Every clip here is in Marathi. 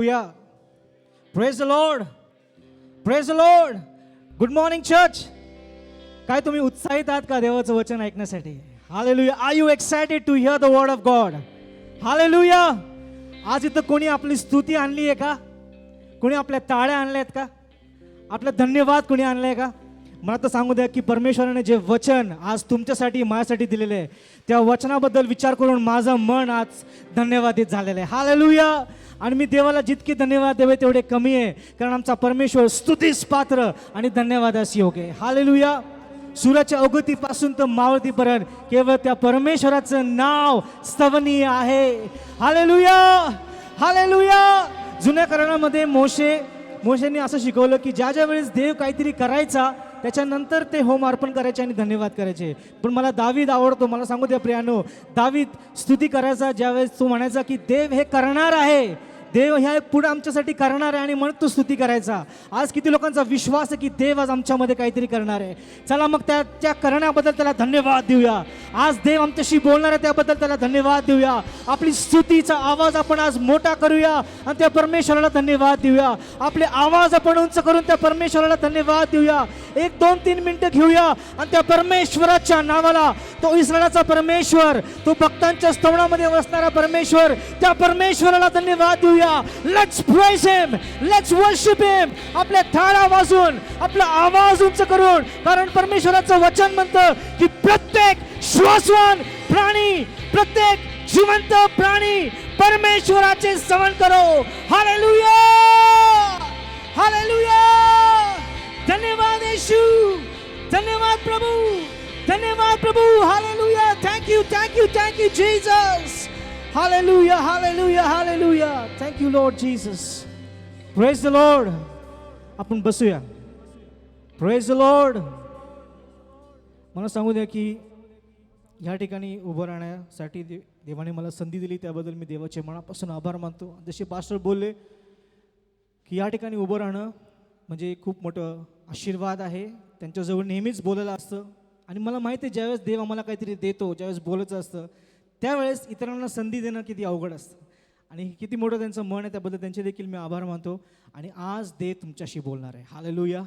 Hallelujah. Praise the Lord. Praise the Lord. Good morning, church. काय तुम्ही उत्साहित आहात का देवाचं वचन ऐकण्यासाठी? Hallelujah. Are you excited to hear the word of God? Hallelujah. आज इथं कोणी आपली स्तुती आणली आहे का? कोणी आपल्या टाळ्या आणल्यात का? आपला धन्यवाद कोणी आणलाय का? मला तर सांगू द्या की परमेश्वराने जे वचन आज तुमच्यासाठी माझ्यासाठी दिलेले आहे त्या वचनाबद्दल विचार करून माझं मन आज धन्यवादित झालेलं आहे. हालेलुया. आणि मी देवाला जितके धन्यवाद द्यावे तेवढे कमी आहे, कारण आमचा परमेश्वर स्तुतीस पात्र आणि धन्यवादास योग्य आहे. हालेलुया. सूर्याच्या अवगतीपासून तर मावळतीपर्यंत केवळ त्या परमेश्वराचं नाव स्तवनीय आहे. हालेलुया. हालेलुया. जुन्या करारामध्ये मोशेने असं शिकवलं की ज्या वेळेस देव काहीतरी करायचा त्याच्यानंतर ते होम अर्पण करायचे आणि धन्यवाद करायचे. पण मला दावीद आवडतो. मला सांगू द्या प्रियानो, दावीद स्तुती करायचा ज्यावेळेस तो म्हणायचा की देव हे करणार आहे, देव ह्या पुढे आमच्यासाठी करणार आहे, आणि म्हणून तो स्तुती करायचा. आज किती लोकांचा विश्वास आहे की देव आज आमच्यामध्ये काहीतरी करणार आहे. चला मग त्या करण्याबद्दल त्याला धन्यवाद देऊया. आज देव आमच्याशी बोलणार आहे त्याबद्दल त्याला धन्यवाद देऊया. आपली स्तुतीचा आवाज आपण आज मोठा करूया आणि त्या परमेश्वराला धन्यवाद देऊया. आपले आवाज आपण उंच करून त्या परमेश्वराला धन्यवाद देऊया. 1, 2, 3 मिनिटं घेऊया आणि त्या परमेश्वराच्या नावाला, तो इस्रायलाचा परमेश्वर, तो भक्तांच्या स्तवनामध्ये वसणारा परमेश्वर, त्या परमेश्वराला धन्यवाद देऊया. Let's praise him, let's worship him. आपल्या थाळ्या वाजून, आपला आवाज उंच करून, कारण परमेश्वराचं वचन म्हणतं की प्रत्येक श्वासवान प्राणी, प्रत्येक जिवंत प्राणी परमेश्वराचे स्तवन करो. हालेलुया. हालेलुया. धन्यवाद येशू, धन्यवाद प्रभु, धन्यवाद प्रभु. Hallelujah. Thank you Jesus. Hallelujah. Hallelujah. Hallelujah. Thank you Lord Jesus. Praise the Lord. आपण बसूया. Praise the Lord. मला सांगू द्या की ह्या ठिकाणी उभं राहण्यासाठी देवाने मला संधी दिली, त्याबद्दल मी देवाचे मनापासून आभार मानतो. जसे पास्टर बोलले की या ठिकाणी उभं राहणं म्हणजे खूप मोठं आशीर्वाद आहे. त्यांच्याजवळ नेहमीच बोलायला असतं, आणि मला माहिती आहे ज्यावेळेस देव आम्हाला काहीतरी देतो, ज्यावेळेस बोलायचं असतं त्यावेळेस इतरांना संधी देणं किती अवघड असतं, आणि किती मोठं त्यांचं मन आहे, त्याबद्दल त्यांचे देखील मी आभार मानतो. आणि आज देव तुमच्याशी बोलणार आहे. हालेलुया.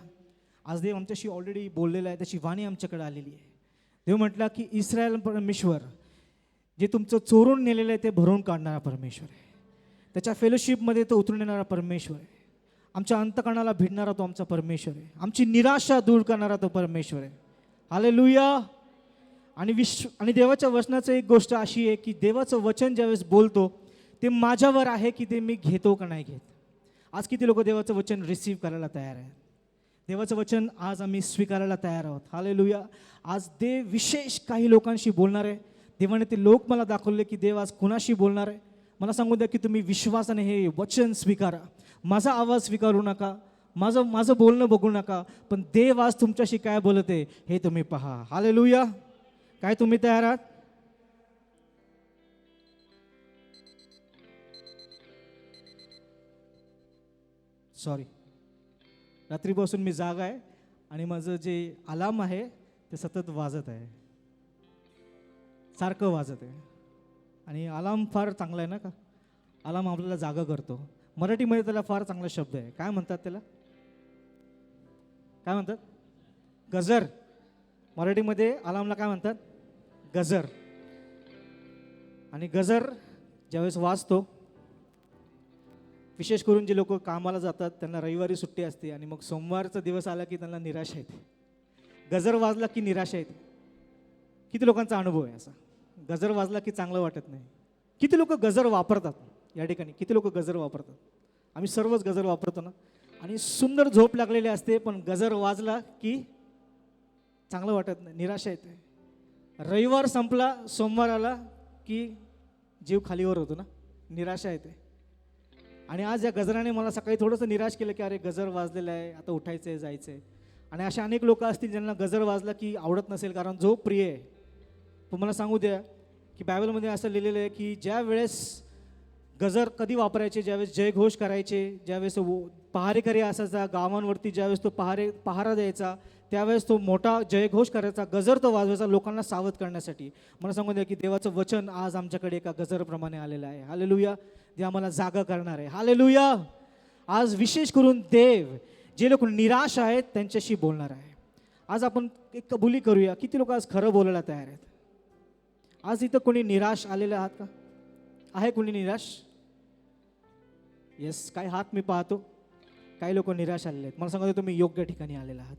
आज देव आमच्याशी ऑलरेडी बोललेला आहे, त्याची वाणी आमच्याकडे आलेली आहे. देव म्हटला की इस्रायल परमेश्वर जे तुमचं चोरून नेलेलं आहे ते भरून काढणारा परमेश्वर आहे. त्याच्या फेलोशिपमध्ये तो उतरून येणारा परमेश्वर आहे. आमच्या अंतकरणाला भिडणारा तो आमचा परमेश्वर आहे. आमची निराशा दूर करणारा तो परमेश्वर आहे. हालेलुया. आणि देवाच्या वचनाचं एक गोष्ट अशी आहे की देवाचं वचन ज्यावेळेस बोलतो ते माझ्यावर आहे की ते मी घेतो का नाही घेत. आज किती लोक देवाचं वचन रिसीव्ह करायला तयार आहेत? देवाचं वचन आज आम्ही स्वीकारायला तयार आहोत. हालेलुया. आज देव विशेष काही लोकांशी बोलणार आहे. देवाने ते लोक मला दाखवले की देव आज कुणाशी बोलणार आहे. मला सांगू द्या की तुम्ही विश्वासाने हे वचन स्वीकारा. माझा आवाज स्वीकारू नका, माझं बोलणं बघू नका, पण देव आज तुमच्याशी काय बोलते हे तुम्ही पहा. हालेलुया. काय तुम्ही तयार आहात? सॉरी, रात्रीपासून मी जागा आहे आणि माझं जे अलार्म आहे ते सतत वाजत आहे, सारखं वाजत आहे. आणि अलार्म फार चांगला आहे ना का? अलार्म आपल्याला जागा करतो. मराठीमध्ये त्याला फार चांगला शब्द आहे. काय म्हणतात त्याला? काय म्हणतात? गजर. मराठीमध्ये अलार्मला काय म्हणतात? गजर. आणि गजर ज्यावेळेस वाजतो, विशेष करून जे लोक कामाला जातात त्यांना रविवारी सुट्टी असते, आणि मग सोमवारचा दिवस आला की त्यांना निराशा येते. गजर वाजला की निराशा येते. किती लोकांचा अनुभव आहे असा? गजर वाजला की चांगलं वाटत नाही. किती लोक गजर वापरतात या ठिकाणी? किती लोक गजर वापरतात? आम्ही सर्वच गजर वापरतो ना. आणि सुंदर झोप लागलेली असते, पण गजर वाजला की चांगलं वाटत नाही, निराशा येते. रविवार संपला, सोमवार आला की जीव खालीवर होतो ना, निराशा येते. आणि आज या गजराने मला सकाळी थोडंसं निराश केलं की अरे गजर वाजलेलं आहे, आता उठायचं आहे, जायचं आहे. आणि अशा अनेक लोक असतील ज्यांना गजर वाजला की आवडत नसेल, कारण झोप प्रिय आहे. पण मला सांगू द्या की बायबलमध्ये असं लिहिलेलं आहे की ज्या वेळेस गजर कधी वापरायचे, ज्यावेळेस जयघोष करायचे, ज्यावेळेस पहारेकरी असायचा गावांवरती, ज्यावेळेस तो पहारा द्यायचा त्यावेळेस तो मोठा जयघोष करायचा, गजर तो वाजवायचा लोकांना सावध करण्यासाठी. मला सांगू द्या की देवाचं वचन आज आमच्याकडे एका गजरप्रमाणे आलेलं आहे. हालेलुया. जे आम्हाला जागा करणार आहे. हालेलुया. आज विशेष करून देव जे लोक निराश आहेत त्यांच्याशी बोलणार आहे. आज आपण एक कबुली करूया. किती लोक आज खरं बोलायला तयार आहेत? आज इथं कोणी निराश आलेले आहात का? आहे कोणी निराश? येस, काही हात मी पाहतो. काही लोक निराश आलेले आहेत. मला सांगतो तुम्ही योग्य ठिकाणी आलेले आहात.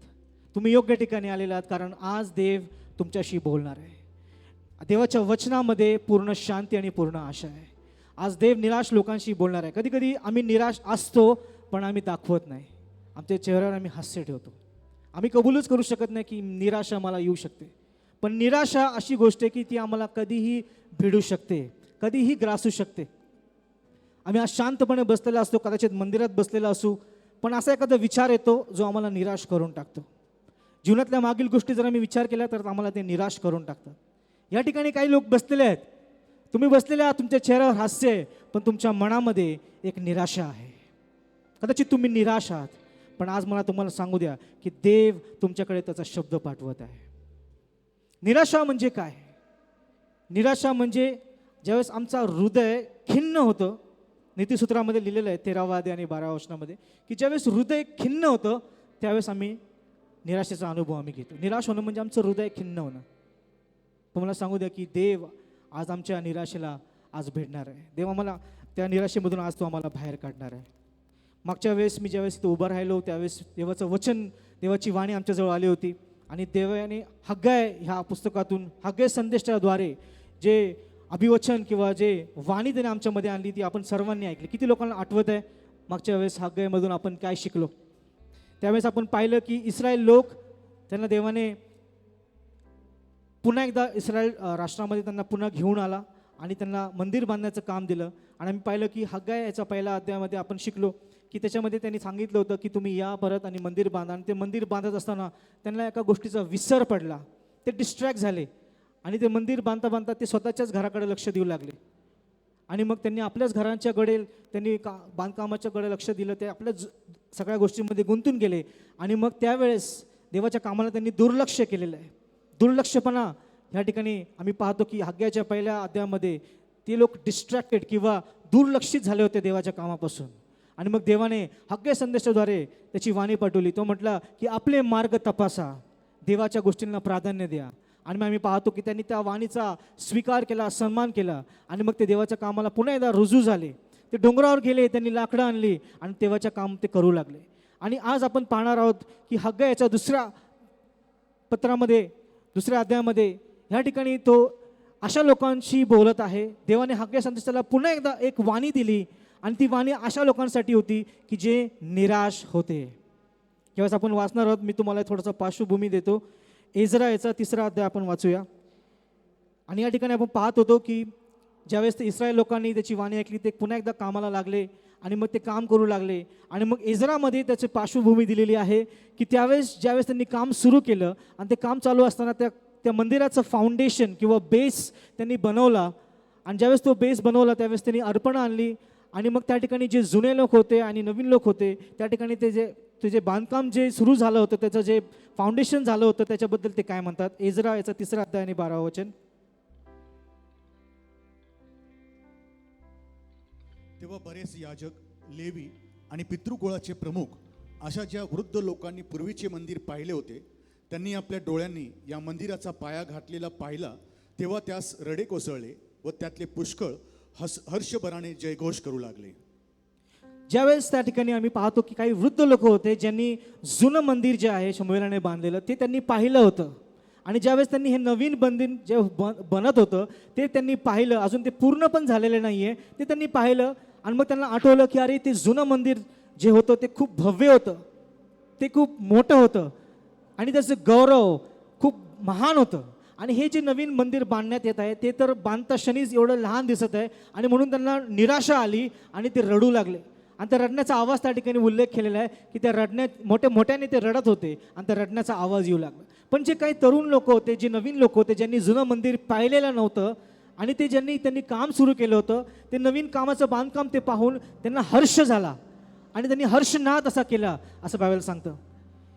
तुम्ही योग्य ठिकाणी आलेले आहात, कारण आज देव तुमच्याशी बोलणार आहे. देवाच्या वचनामध्ये पूर्ण शांती आणि पूर्ण आशा आहे. आज देव निराश लोकांशी बोलणार आहे. कधी कधी आम्ही निराश असतो, पण आम्ही दाखवत नाही. आमच्या चेहऱ्यावर आम्ही हास्य ठेवतो. आम्ही कबूलच करू शकत नाही की निराशा मला येऊ शकते. पण निराशा अशी गोष्ट आहे की ती आम्हाला कधीही भिडू शकते, कधीही ग्रासू शकते. आम्ही आज शांतपणे बसलेला असतो, कदाचित मंदिरात बसलेला असू, पण असा एखादा विचार येतो जो आम्हाला निराश करून टाकतो. जीवनातल्या मागील गोष्टी जर आम्ही विचार केला तर आम्हाला ते निराश करून टाकतात. या ठिकाणी काही लोक बसलेले आहेत. तुम्ही बसलेले आहात, तुमच्या चेहऱ्यावर हास्य आहे, पण तुमच्या मनामध्ये एक निराशा आहे. कदाचित तुम्ही निराश आहात, पण आज मला तुम्हाला सांगू द्या की देव तुमच्याकडे त्याचा शब्द पाठवत आहे. निराशा म्हणजे काय? निराशा म्हणजे ज्यावेळेस आमचा हृदय खिन्न होतं. नीतिसूत्रामध्ये लिहिलेलं आहे 13व्या अध्याय आणि 12व्या वचनामध्ये की ज्यावेळेस हृदय खिन्न होतं त्यावेळेस आम्ही निराशेचा अनुभव आम्ही घेतो. निराश होणं म्हणजे आमचं हृदय खिन्न होणं. पण मला सांगू द्या की देव आज आमच्या निराशेला आज भेटणार आहे. देव आम्हाला त्या निराशेमधून आज तो आम्हाला बाहेर काढणार आहे. मागच्या वेळेस मी ज्यावेळेस इथं उभं राहिलो त्यावेळेस देवाचं वचन, देवाची वाणी आमच्याजवळ आली होती. आणि देवाने हग्गाय ह्या पुस्तकातून, हग्गाय संदेशाद्वारे जे अभिवचन किंवा जे वाणी त्याने आमच्यामध्ये आणली ती आपण सर्वांनी ऐकली. किती लोकांना आठवत आहे मागच्या वेळेस हग्गायमधून आपण काय शिकलो? त्यावेळेस आपण पाहिलं की इस्रायल लोक, त्यांना देवाने पुन्हा एकदा इस्रायल राष्ट्रामध्ये त्यांना पुन्हा घेऊन आला आणि त्यांना मंदिर बांधण्याचं काम दिलं. आणि आम्ही पाहिलं की हग्गाय याचा पहिल्या अध्यायामध्ये आपण शिकलो की त्याच्यामध्ये त्यांनी सांगितलं होतं की तुम्ही या परत आणि मंदिर बांधा. आणि ते मंदिर बांधत असताना त्यांना एका गोष्टीचा विसर पडला. ते डिस्ट्रॅक्ट झाले आणि ते मंदिर बांधता बांधता ते स्वतःच्याच घराकडे लक्ष देऊ लागले. आणि मग त्यांनी आपल्याच घरांच्याकडे, त्यांनी बांधकामाच्याकडे लक्ष दिलं. ते आपल्याच सगळ्या गोष्टींमध्ये गुंतून गेले. आणि मग त्यावेळेस देवाच्या कामाला त्यांनी दुर्लक्ष केलेलं आहे. दुर्लक्षपणा ह्या ठिकाणी आम्ही पाहतो की हग्गायाच्या पहिल्या अध्यायामध्ये ते लोक डिस्ट्रॅक्टेड किंवा दुर्लक्षित झाले होते देवाच्या कामापासून. आणि मग देवाने हग्गाय संदेशाद्वारे त्याची वाणी पाठवली. तो म्हटला की आपले मार्ग तपासा, देवाच्या गोष्टींना प्राधान्य द्या. आणि मग आम्ही पाहतो की त्यांनी त्या वाणीचा स्वीकार केला, सन्मान केला. आणि मग ते देवाच्या कामाला पुन्हा एकदा रुजू झाले. ते डोंगरावर गेले, त्यांनी लाकडं आणली आणि देवाच्या काम ते करू लागले. आणि आज आपण पाहणार आहोत की हग्गायाच्या दुसऱ्या पत्रामध्ये, दुसऱ्या अध्यायामध्ये ह्या ठिकाणी तो अशा लोकांशी बोलत आहे. देवाने हग्गाय संदेशाला पुन्हा एकदा एक वाणी दिली आणि ती वाणी अशा लोकांसाठी होती की जे निराश होते. ज्यावेळेस आपण वाचणार आहोत, मी तुम्हाला थोडंसं पार्श्वभूमी देतो. एजरा याचा 3रा अध्याय आपण वाचूया. आणि या ठिकाणी आपण पाहत होतो की ज्यावेळेस ते इस्रायल लोकांनी त्याची वाणी ऐकली ते पुन्हा एकदा कामाला लागले आणि मग ते काम करू लागले. आणि मग एजरामध्ये त्याची पार्श्वभूमी दिलेली आहे की त्यावेळेस ज्यावेळेस त्यांनी काम सुरू केलं आणि ते काम चालू असताना त्या मंदिराचं फाउंडेशन किंवा बेस त्यांनी बनवला. आणि ज्यावेळेस तो बेस बनवला त्यावेळेस त्यांनी अर्पणं आणली. आणि मग त्या ठिकाणी जे जुने लोक होते आणि नवीन लोक होते त्या ठिकाणी ते जे बांधकाम जे सुरू झालं होतं, त्याचं जे फाउंडेशन झालं होतं त्याच्याबद्दल ते काय म्हणतात. एजरा याचा 3रा अध्याय आणि 12वं वचन. तेव्हा बरेच याजक, लेवी आणि पितृकुळाचे प्रमुख अशा ज्या वृद्ध लोकांनी पूर्वीचे मंदिर पाहिले होते त्यांनी आपल्या डोळ्यांनी या मंदिराचा पाया घातलेला पाहिला. तेव्हा त्यास रडे कोसळले व त्यातले पुष्कळ हर्षभराने जयघोष करू लागले. ज्यावेळेस त्या ठिकाणी आम्ही पाहतो की काही वृद्ध लोक होते ज्यांनी जुनं मंदिर जे आहे शमूएलाने बांधलेलं ते त्यांनी पाहिलं होतं. आणि ज्यावेळेस त्यांनी हे नवीन मंदिर जे बनत होतं ते त्यांनी पाहिलं. अजून ते पूर्ण पण झालेलं नाही आहे, ते त्यांनी पाहिलं. आणि मग त्यांना आठवलं की अरे ते जुनं मंदिर जे होतं ते खूप भव्य होतं, ते खूप मोठं होतं आणि त्याचं गौरव खूप महान होतं. आणि हे जे नवीन मंदिर बांधण्यात येत आहे ते तर बांधता क्षणीच एवढं लहान दिसत आहे. आणि म्हणून त्यांना निराशा आली आणि ते रडू लागले. आणि त्या रडण्याचा आवाज त्या ठिकाणी उल्लेख केलेला आहे की त्या मोठ्याने ते रडत होते आणि त्या रडण्याचा आवाज येऊ लागला. पण जे काही तरुण लोक होते, जे नवीन लोक होते, ज्यांनी जुनं मंदिर पाहिलेलं नव्हतं आणि त्यांनी काम सुरू केलं होतं, ते नवीन कामाचं बांधकाम ते पाहून त्यांना हर्ष झाला आणि त्यांनी हर्षनाद असा केला असं बायबल सांगतं.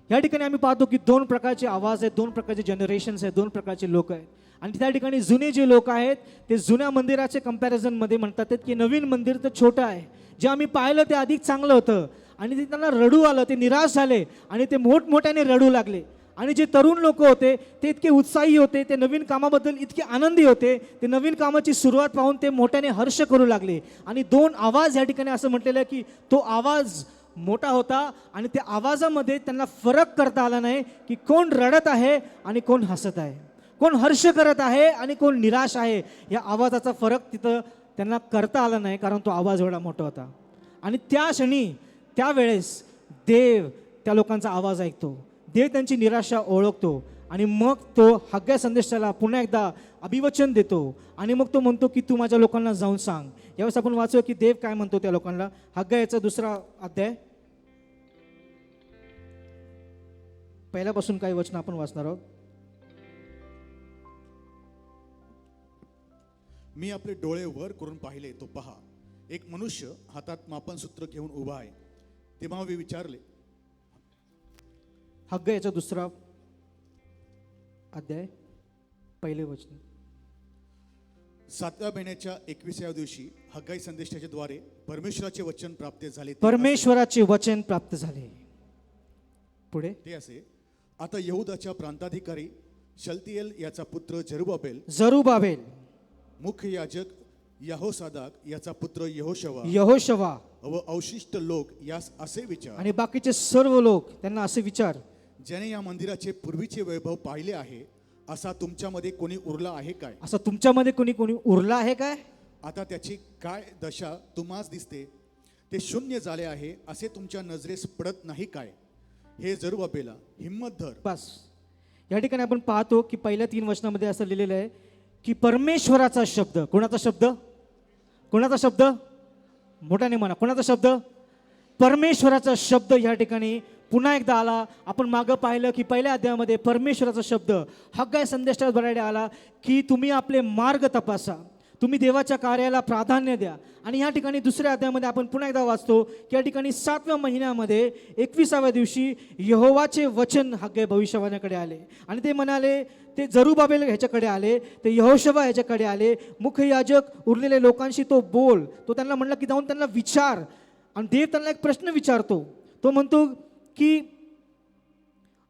या ठिकाणी आम्ही पाहतो की 2 प्रकारचे आवाज आहेत, 2 प्रकारचे जनरेशन्स आहेत, 2 प्रकारचे लोक आहेत. आणि त्या ठिकाणी जुने जे लोक आहेत ते जुन्या मंदिराचे कंपॅरिझनमध्ये म्हणतात की नवीन मंदिर तर छोटं आहे, जे आम्ही पाहिलं ते अधिक चांगलं होतं. आणि ते त्यांना रडू आलं, ते निराश झाले आणि ते मोठमोठ्याने रडू लागले. आणि जे तरुण लोक होते ते इतके उत्साही होते, ते नवीन कामाबद्दल इतके आनंदी होते, ते नवीन कामाची सुरुवात पाहून ते मोठ्याने हर्ष करू लागले. आणि दोन आवाज या ठिकाणी असं म्हटलेलं आहे की तो आवाज मोठा होता आणि त्या आवाजामध्ये त्यांना फरक करता आला नाही की कोण रडत आहे आणि कोण हसत आहे, कोण हर्ष करत आहे आणि कोण निराश आहे. या आवाजाचा फरक तिथं त्यांना करता आला नाही, कारण तो आवाज एवढा मोठा होता. आणि त्या क्षणी त्यावेळेस देव त्या लोकांचा आवाज ऐकतो, देव त्यांची निराशा ओळखतो आणि मग तो हग्गाय संदेशाला पुन्हा एकदा अभिवचन देतो. आणि मग तो म्हणतो की तू माझ्या लोकांना जाऊन सांग. यावेळेस आपण वाचू की देव काय म्हणतो त्या लोकांना. हग्गायाचा 2 अध्याय पहिल्यापासून काही वचन आपण वाचणार आहोत. मी आपले डोळे वर करून पाहिले, तो पहा, एक मनुष्य हातात मापनसूत्र घेऊन उभा आहे. तेव्हा मी विचारले. हग्गायाचा 2 अध्याय पहिले वचन. 7व्या महिन्याच्या 21व्या दिवशी हग्गाई संदेशाच्या द्वारे परमेश्वराचे वचन प्राप्त झाले. परमेश्वराचे वचन प्राप्त झाले. पुढे ते असे, आता यहुदाच्या प्रांताधिकारी शलतिएल याचा पुत्र जरुबाबेल, मुख्य याजक यहोसादाक याचा पुत्र यहोशवा व अवशिष्ट लोक यास असे विचार, आणि बाकीचे सर्व लोक त्यांना असे विचार, ज्याने या मंदिराचे पूर्वीचे वैभव पाहिले आहे, असा तुमच्यामध्ये कोणी उरला आहे काय? असं तुमच्यामध्ये कोणी कोणी उरला आहे काय? आता त्याची काय दशा तुम्हास दिसते? ते शून्य झाले आहे असे तुमच्या नजरेस पडत नाही काय? हे जरुबाबेला, हिम्मत धर. बस या ठिकाणी आपण पाहतो की पहिल्या 3 वचनामध्ये असं लिहिलेलं आहे की परमेश्वराचा शब्द. कोणाचा शब्द? कोणाचा शब्द? मोठ्याने म्हणा, कोणाचा शब्द? परमेश्वराचा शब्द या ठिकाणी पुन्हा एकदा आला. आपण मागं पाहिलं की पहिल्या अध्यायामध्ये परमेश्वराचा शब्द हग्गाय संदेशाद्वारे आला की तुम्ही आपले मार्ग तपासा, तुम्ही देवाच्या कार्याला प्राधान्य द्या. आणि या ठिकाणी 2ऱ्या अध्यायामध्ये आपण पुन्हा एकदा वाचतो की या ठिकाणी 7व्या महिन्यामध्ये 21व्या दिवशी यहोवाचे वचन हग्गाय भविष्यवाण्याकडे आले आणि ते म्हणाले, ते जरुबाबेल ह्याच्याकडे आले, ते यहोशवा ह्याच्याकडे आले, मुख्य याजक उरलेले लोकांशी तो बोल. तो त्यांना म्हणला की जाऊन त्यांना विचार. आणि देव त्यांना एक प्रश्न विचारतो. तो म्हणतो की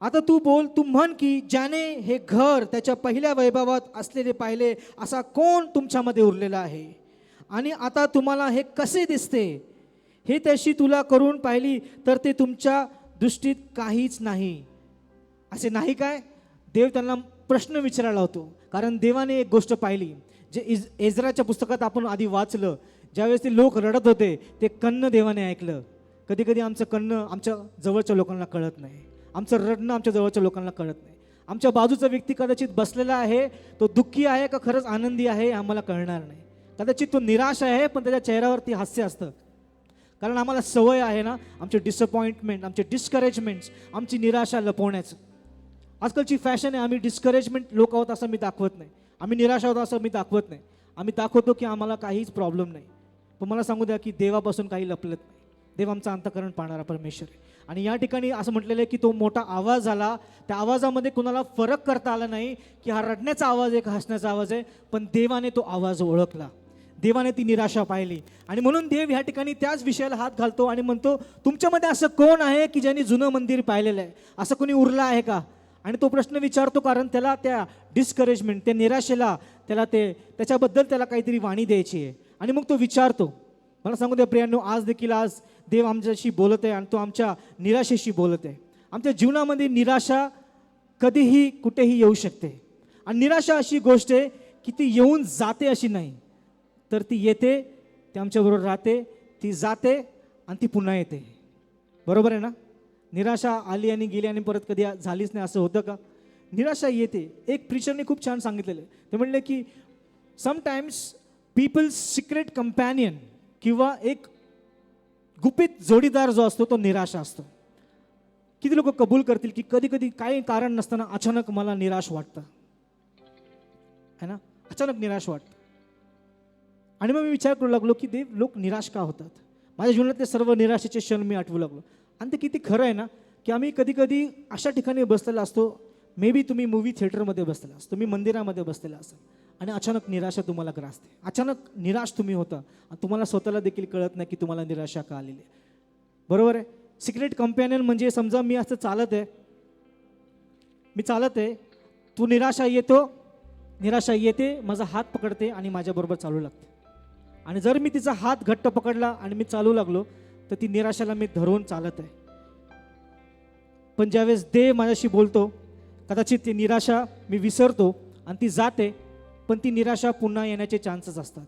आता तू बोल, तू म्हण की ज्याने हे घर त्याच्या पहिल्या वैभवात असलेले पाहिले, असा कोण तुमच्यामध्ये उरलेला आहे? आणि आता तुम्हाला हे कसे दिसते? हे त्याशी तुला करून पाहिली तर ते तुमच्या दृष्टीत काहीच नाही. असे नाही काय? देव त्यांना प्रश्न विचारायला होतो. कारण देवाने एक गोष्ट पाहिली, जे एजराच्या पुस्तकात आपण आधी वाचलं. ज्यावेळेस ते लोक रडत होते ते कन्न देवाने ऐकलं. कधी कधी आमचं कन्न आमच्या जवळच्या लोकांना कळत नाही, आमचं रडणं आमच्या जवळच्या लोकांना कळत नाही. आमच्या बाजूचा व्यक्ती कदाचित बसलेला आहे, तो दुःखी आहे का खरंच आनंदी आहे आम्हाला कळणार नाही. कदाचित तो निराश आहे पण त्याच्या चेहऱ्यावरती हास्य असतं. कारण आम्हाला सवय आहे ना आमचे डिसअपॉइंटमेंट, आमचे डिस्करेजमेंट्स, आमची निराशा लपवण्याचं. आजकालची फॅशन आहे, आम्ही डिस्करेजमेंट लोक आहोत असं मी दाखवत नाही, आम्ही निराश आहोत असं मी दाखवत नाही. आम्ही दाखवतो की आम्हाला काहीच प्रॉब्लेम नाही. पण मला सांगू द्या की देवापासून काही लपलत नाही. देव आमचं अंतःकरण पाहणारा परमेश्वर आहे. आणि या ठिकाणी असं म्हटलेलं आहे की तो मोठा आवाज आला, त्या आवाजामध्ये कुणाला फरक करता आला नाही की हा रडण्याचा आवाज आहे का हसण्याचा आवाज आहे. पण देवाने तो आवाज ओळखला, देवाने ती निराशा पाहिली. आणि म्हणून देव ह्या ठिकाणी त्याच विषयाला हात घालतो आणि म्हणतो, तुमच्यामध्ये असं कोण आहे की ज्यांनी जुनं मंदिर पाहिलेलं आहे? असं कोणी उरलं आहे का? आणि तो प्रश्न विचारतो कारण त्याला त्या डिस्करेजमेंट, त्या निराशेला, त्याच्याबद्दल त्याला काहीतरी वाणी द्यायची आहे. आणि मग तो विचारतो. मला सांगू द्या प्रियांनो, आज देखील देव आमच्याशी बोलत आहे आणि तो आमच्या निराशेशी बोलत आहे. आमच्या जीवनामध्ये निराशा कधीही कुठेही येऊ शकते. आणि निराशा अशी गोष्ट आहे की ती येऊन जाते अशी नाही, तर ती येते, ती आमच्याबरोबर राहते, ती जाते आणि ती पुन्हा येते. बरोबर आहे ना? निराशा आली आणि गेली आणि परत कधी झालीच नाही असं होतं का? निराशा येते. एक प्रीचरने खूप छान सांगितलेलं आहे. ते म्हणले की समटाइम्स पीपल्स सिक्रेट कंपॅनियन किंवा एक गुपित जोडीदार जो असतो तो निराशा असतो. किती लोक कबूल करतील की कधी कधी काही कारण नसताना अचानक मला निराश वाटतं, है ना? अचानक निराश वाटतं. आणि मग मी विचार करू लागलो की देव, लोक निराश का होतात? माझ्या जीवनातले सर्व निराशेचे क्षण मी आठवू लागलो. आणि ते किती खरं आहे ना की आम्ही कधी कधी अशा ठिकाणी बसलेला असतो मे बी तुम्ही मूवी थिएटरमध्ये बसलेला असाल, तुम्ही मंदिरामध्ये बसलेला असाल आणि अचानक निराशा तुम्हाला ग्रासते. अचानक निराश तुम्ही होता आणि तुम्हाला स्वतःला देखील कळत नाही की तुम्हाला निराशा का आलेली आहे. बरोबर आहे. सिक्रेट कंपॅनियन म्हणजे समजा मी असं चालत आहे, तू निराशा येते, माझा हात पकडते आणि माझ्याबरोबर चालू लागते. आणि जर मी तिचा हात घट्ट पकडला आणि मी चालू लागलो तर ती निराशाला मी धरून चालत आहे. पण ज्यावेळेस देव माझ्याशी बोलतो, कदाचित ती निराशा मी विसरतो आणि ती जाते, पण ती निराशा पुन्हा येण्याचे चान्सेस असतात.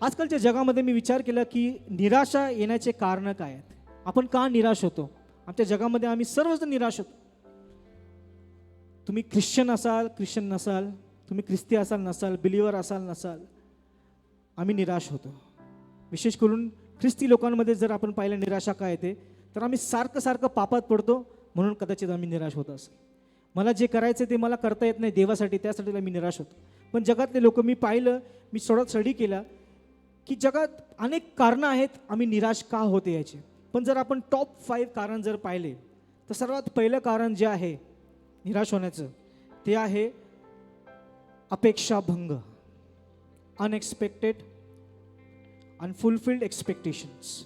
आजकालच्या जगामध्ये मी विचार केला की निराशा येण्याचे कारणं काय आहेत. आपण का निराश होतो. आमच्या जगामध्ये आम्ही सर्वजण निराश होतो. तुम्ही ख्रिश्चन नसाल, तुम्ही ख्रिस्ती असाल नसाल, बिलिव्हर असाल नसाल, आम्ही निराश होतो. विशेष करून ख्रिस्ती लोकांमध्ये जर आपण पाहिलं निराशा काय येते, तर आम्ही सारखं पापात पडतो, म्हणून कदाचित आम्ही निराश होत असेल. मला जे करायचं ते मला करता येत नाही देवासाठी, त्यासाठी मी निराश होतो. पण जगातले लोक मी पाहिलं, मी स्टडी केला की जगात अनेक कारणं आहेत आम्ही निराश का होते याचे. पण जर आपण टॉप 5 कारण जर पाहिले तर सर्वात पहिलं कारण जे आहे निराश होण्याचं ते आहे अपेक्षाभंग. Unexpected unfulfilled expectations.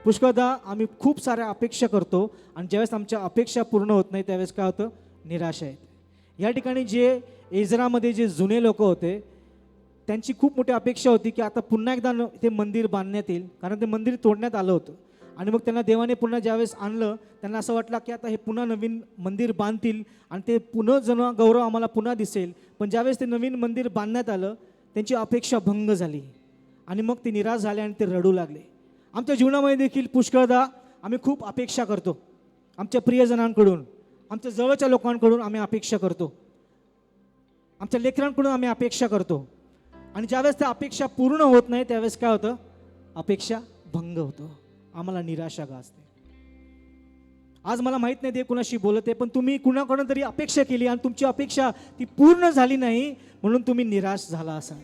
पुष्कळदा आम्ही खूप साऱ्या अपेक्षा करतो आणि ज्यावेळेस आमच्या अपेक्षा पूर्ण होत नाही त्यावेळेस काय होतं, निराशा येते. या ठिकाणी जे इस्रायलमध्ये जे जुने लोक होते त्यांची खूप मोठी अपेक्षा होती की आता पुन्हा एकदा ते मंदिर बांधण्यात येईल, कारण ते मंदिर तोडण्यात आलं होतं. आणि मग त्यांना देवाने पुन्हा ज्यावेळेस आणलं त्यांना असं वाटलं की आता हे पुन्हा नवीन मंदिर बांधतील आणि ते पुन्हा गौरव आम्हाला पुन्हा दिसेल. पण ज्यावेळेस ते नवीन मंदिर बांधण्यात आलं त्यांची अपेक्षा भंग झाली आणि मग ते निराश झाले आणि ते रडू लागले. आमच्या जीवनामध्ये देखील पुष्कळदा आम्ही खूप अपेक्षा करतो. आमच्या प्रियजनांकडून, आमच्या जवळच्या लोकांकडून आम्ही अपेक्षा करतो, आमच्या लेकरांकडून आम्ही अपेक्षा करतो. आणि ज्यावेळेस त्या अपेक्षा पूर्ण होत नाही त्यावेळेस काय होतं, अपेक्षा भंग होतो, आम्हाला निराशा गाजते. आज मला माहीत नाही ते कुणाशी बोलत आहे, पण तुम्ही कुणाकडून तरी अपेक्षा केली आणि तुमची अपेक्षा ती पूर्ण झाली नाही म्हणून तुम्ही निराश झाला असाल,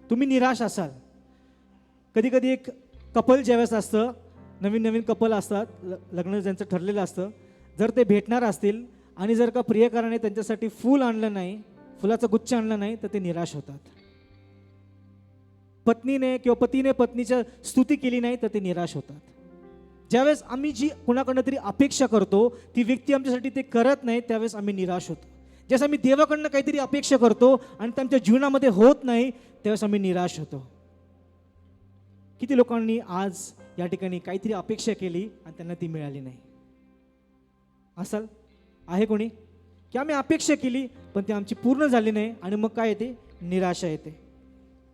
तुम्ही निराश असाल. कधी कधी एक कपल ज्यावेळेस असतं, नवीन कपल असतात, लग्न ज्यांचं ठरलेलं असतं, जर ते भेटणार असतील आणि जर का प्रियकराने त्यांच्यासाठी फूल आणलं नाही, फुलाचा गुच्छ आणला नाही तर ते निराश होतात. पत्नीने किंवा पतीने पत्नीच्या स्तुती केली नाही तर ते निराश होतात. ज्यावेळेस आम्ही जी कोणाकडनं तरी अपेक्षा करतो ती व्यक्ती आमच्यासाठी ते करत नाही त्यावेळेस आम्ही निराश होतो. ज्यावेळेस आम्ही देवाकडनं काहीतरी अपेक्षा करतो आणि त्यांच्या जीवनामध्ये होत नाही त्यावेळेस आम्ही निराश होतो. किती लोकांनी आज या ठिकाणी काहीतरी अपेक्षा केली आणि त्यांना ती मिळाली नाही असाल? आहे कोणी की आम्ही अपेक्षा केली पण ती आमची पूर्ण झाली नाही आणि मग काय येते, निराशा येते.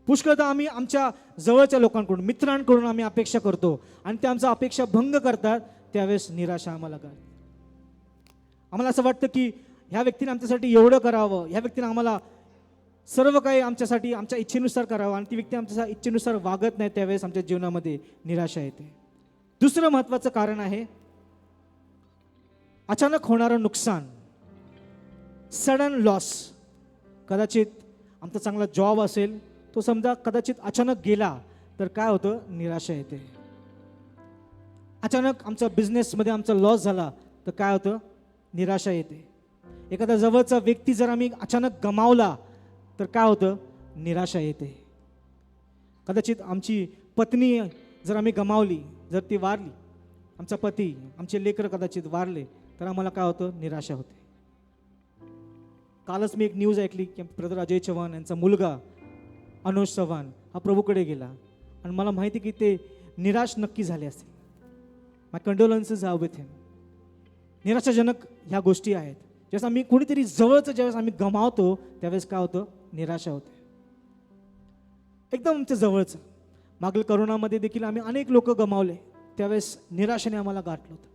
पुष्कळदा आम्ही आमच्या जवळच्या लोकांकडून, मित्रांकडून आम्ही अपेक्षा करतो आणि ते आमचा अपेक्षा भंग करतात त्यावेळेस निराशा आम्हाला काय. आम्हाला असं वाटतं की ह्या व्यक्तीने आमच्यासाठी एवढं करावं, ह्या व्यक्तीने आम्हाला सर्व काही आमच्यासाठी आमच्या इच्छेनुसार करावं आणि ती व्यक्ती आमच्या इच्छेनुसार वागत नाही त्यावेळेस आमच्या जीवनामध्ये निराशा येते. दुसरं महत्त्वाचं कारण आहे अचानक होणारं नुकसान, सडन लॉस. कदाचित आमचा चांगला जॉब असेल, तो समजा कदाचित अचानक गेला तर काय होतं, निराशा येते. अचानक आमचा बिझनेसमध्ये आमचा लॉस झाला तर काय होतं, निराशा येते. एखादा जवळचा व्यक्ती जर आम्ही अचानक गमावला तर काय होतं, निराशा येते. कदाचित आमची पत्नी जर आम्ही गमावली, जर ती वारली, आमचा पती, आमचे लेकरं कदाचित वारले तर आम्हाला काय होतं, निराशा होते. कालच मी एक न्यूज ऐकली की ब्रदर अजय चव्हाण यांचा मुलगा अनुज चव्हाण हा प्रभूकडे गेला आणि मला माहिती की ते निराश नक्की झाले असतील. माय कंडोलन्सेस आर विथ हिम. निराशाजनक ह्या गोष्टी आहेत. ज्यावेळेस आम्ही कोणीतरी जवळचं ज्यावेळेस आम्ही गमावतो त्यावेळेस काय होतं, निराशा होते. एकदम आमच्या जवळचं, मागील करोनामध्ये देखील आम्ही अनेक लोक गमावले त्यावेळेस निराशाने आम्हाला गाठलं होतं.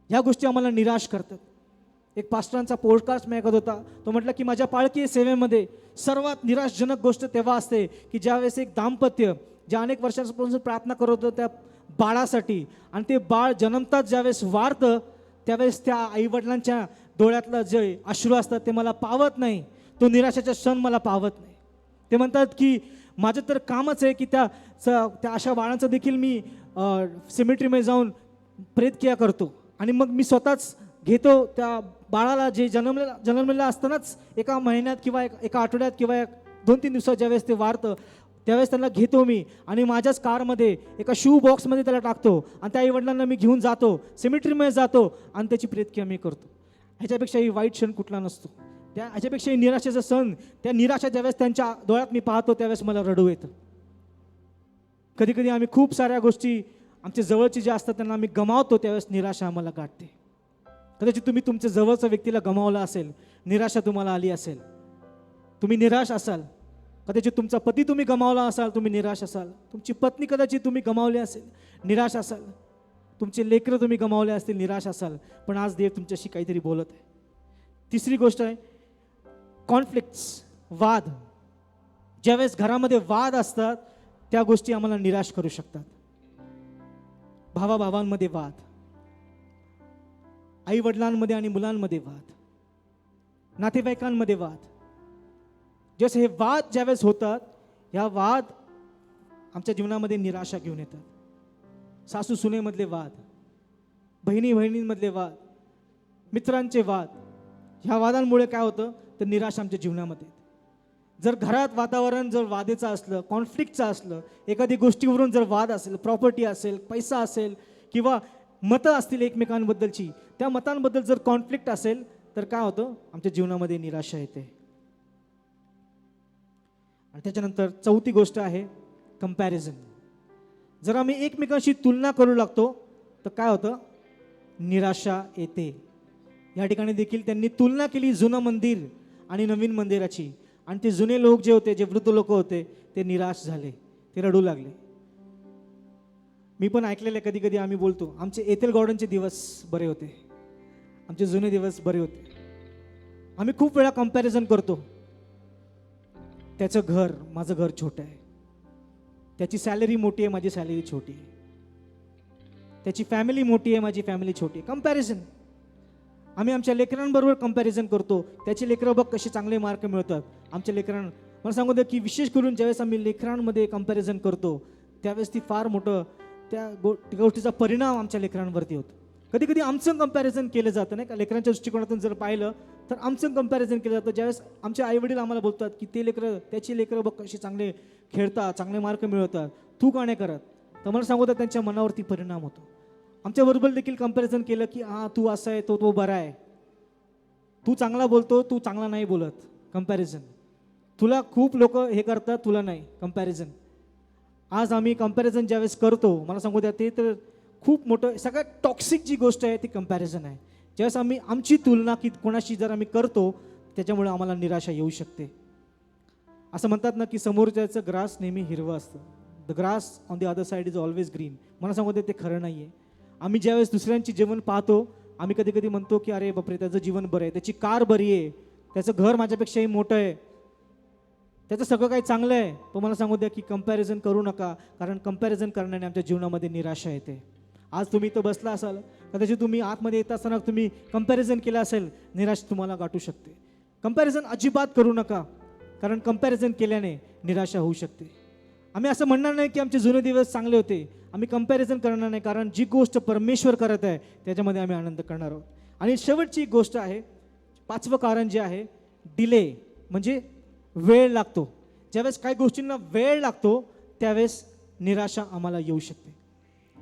ह्या गोष्टी आम्हाला निराश करतात. एक पास्टरांचा पॉडकास्ट मी ऐकत होता, तो म्हटलं की माझ्या पाळकीय सेवेमध्ये सर्वात निराशजनक गोष्ट तेव्हा असते की ज्यावेळेस एक दाम्पत्य ज्या अनेक वर्षांपासून प्रार्थना करत होतं त्या बाळासाठी आणि ते बाळ जन्मताच ज्यावेळेस वारतं त्यावेळेस त्या आईवडिलांच्या डोळ्यातलं जे अश्रू असतात ते मला पावत नाही, तो निराशाचा क्षण मला पावत नाही. ते म्हणतात की माझं तर कामच आहे की त्या अशा बाळांचं देखील मी सिमेट्रीमध्ये जाऊन प्रेतक्रिया करतो आणि मग मी स्वतःच घेतो त्या बाळाला जे जन्मलेलं असतानाच एका महिन्यात किंवा एका आठवड्यात किंवा 2-3 दिवसात ज्यावेळेस ते वाढतं त्यावेळेस त्यांना घेतो मी आणि माझ्याच कारमध्ये एका शू बॉक्समध्ये त्याला टाकतो आणि त्या आईवडिलांना मी घेऊन जातो, सेमिट्रीमध्ये जातो आणि त्याची प्रेतक्रिया मी करतो. ह्याच्यापेक्षाही वाईट क्षण कुठला नसतो. ह्याच्यापेक्षाही निराशेचा सण, त्या निराशा ज्यावेळेस त्यांच्या डोळ्यात मी पाहतो त्यावेळेस मला रडू येतं. कधी कधी आम्ही खूप साऱ्या गोष्टी आमच्या जवळचे जे असतात त्यांना आम्ही गमावतो, त्यावेळेस निराशा आम्हाला गाठते. कदाचित तुम्ही तुमच्या जवळच्या व्यक्तीला गमावलं असेल, निराशा तुम्हाला आली असेल, तुम्ही निराश असाल. कदाचित तुमचा पती तुम्ही गमावला असाल, तुम्ही निराश असाल. तुमची पत्नी कदाचित तुम्ही गमावली असेल, निराश असाल. तुमचे लेकरं तुम्ही गमावले असतील, निराश असाल. पण आज देव तुमच्याशी काहीतरी बोलत आहे. तिसरी गोष्ट आहे कॉन्फ्लिक्ट्स, वाद. ज्यावेळेस घरामध्ये वाद असतात त्या गोष्टी आम्हाला निराश करू शकतात. भावाभावांमध्ये वाद, आई वडिलांमध्ये आणि मुलांमध्ये वाद, नातेवाईकांमध्ये वाद. जसे हे वाद ज्यावेळेस होतात, ह्या वाद आमच्या जीवनामध्ये निराशा घेऊन येतात. सासू सुनेमधले वाद, बहिणी बहिणींमधले वाद, मित्रांचे वाद. ह्या वादांमुळे काय होतं तर निराशा आमच्या जीवनामध्ये. जर घरात वातावरण जर वादेचं असलं, कॉन्फ्लिक्टचं असलं, एखादी गोष्टीवरून जर वाद असेल, प्रॉपर्टी असेल, पैसा असेल किंवा मतं असतील एकमेकांबद्दलची, त्या मतांबद्दल जर कॉन्फ्लिक्ट असेल तर काय होतं आमच्या जीवनामध्ये निराशा येते. आणि त्याच्यानंतर चौथी गोष्ट आहे कंपॅरिझन. जर आम्ही एकमेकांशी तुलना करू लागतो तर काय होतं, निराशा येते. या ठिकाणी देखील त्यांनी तुलना केली जुनं मंदिर आणि नवीन मंदिराची, आणि ते जुने लोक जे होते, जे वृद्ध लोक होते, ते निराश झाले, ते रडू लागले. मी पण ऐकलेलं कधी कधी आम्ही बोलतो आमचे एथेल गॉर्डनचे दिवस बरे होते, आमचे जुने दिवस बरे होते. आम्ही खूप वेळा कंपॅरिझन करतो. त्याचं घर, माझं घर छोटं आहे, त्याची सॅलरी मोठी आहे, माझी सॅलरी छोटी आहे, त्याची फॅमिली मोठी आहे, माझी फॅमिली छोटी आहे. कंपॅरिझन. आम्ही आमच्या लेकरांबरोबर कंपॅरिझन करतो. त्याचे लेकरं बघ कसे चांगले मार्क मिळवतात, आमच्या लेकरांना. मला सांगू दे की विशेष करून ज्यावेळेस आम्ही लेकरांमध्ये कंपॅरिझन करतो त्यावेळेस ती फार मोठं त्या गोष्टीचा परिणाम आमच्या लेकरांवरती होतो. कधी कधी आमचं कंपॅरिझन केलं जातं नाही का, लेकरांच्या दृष्टिकोनातून जर पाहिलं तर आमचं कंपॅरिझन केलं जातं. ज्यावेळेस आमचे आईवडील आम्हाला बोलतात की ते लेकरं, त्याची लेकरं बघ कशी चांगले खेळतात, चांगले मार्क मिळवतात, तू का नाही करत, तर मला सांगू तर त्यांच्या मनावरती परिणाम होतो. आमच्याबरोबर देखील कंपॅरिझन केलं की हां तू असा आहे, तो बरा आहे, तू चांगला बोलतो, तू चांगला नाही बोलत. कंपॅरिझन. तुला खूप लोक हे करतात, तुला नाही. कंपॅरिझन. आज आम्ही कंपॅरिझन ज्यावेळेस करतो, मला सांगू द्या, ते तर खूप मोठं सगळ्यात टॉक्सिक जी गोष्ट आहे ती कंपॅरिझन आहे. ज्यावेळेस आम्ही आमची तुलना की कोणाशी जर आम्ही करतो त्याच्यामुळे आम्हाला निराशा येऊ शकते. असं म्हणतात ना की समोरच्याचं ग्रास नेहमी हिरवं असतं. The grass on the other side is always green. मला सांगू दे, ते खरं नाही आहे. आम्ही ज्यावेळेस दुसऱ्यांची जीवन पाहतो, आम्ही कधी कधी म्हणतो की अरे बापरे, त्याचं जीवन बरं आहे, त्याची कार बरी आहे, त्याचं घर माझ्यापेक्षाही मोठं आहे, त्याचं सगळं काही चांगलं आहे. तो मला सांगू द्या की कंपॅरिझन करू नका, कारण कंपॅरिझन करण्याने आमच्या जीवनामध्ये निराशा येते. आज तुम्ही इथं बसला असाल, कदाचित तुम्ही आतमध्ये येत असताना तुम्ही कंपॅरिझन केलं असेल, निराशा तुम्हाला गाठू शकते. कंपॅरिझन अजिबात करू नका, कारण कंपॅरिझन केल्याने निराशा होऊ शकते. आम्ही असं म्हणणार नाही की आमचे जुने दिवस चांगले होते, आम्ही कंपॅरिझन करणार नाही, कारण जी गोष्ट परमेश्वर करत आहे त्याच्यामध्ये आम्ही आनंद करणार आहोत. आणि शेवटची गोष्ट आहे, 5वं कारण जे आहे डिले, म्हणजे वेळ लागतो. ज्यावेळेस काही गोष्टींना वेळ लागतो त्यावेळेस निराशा आम्हाला येऊ शकते.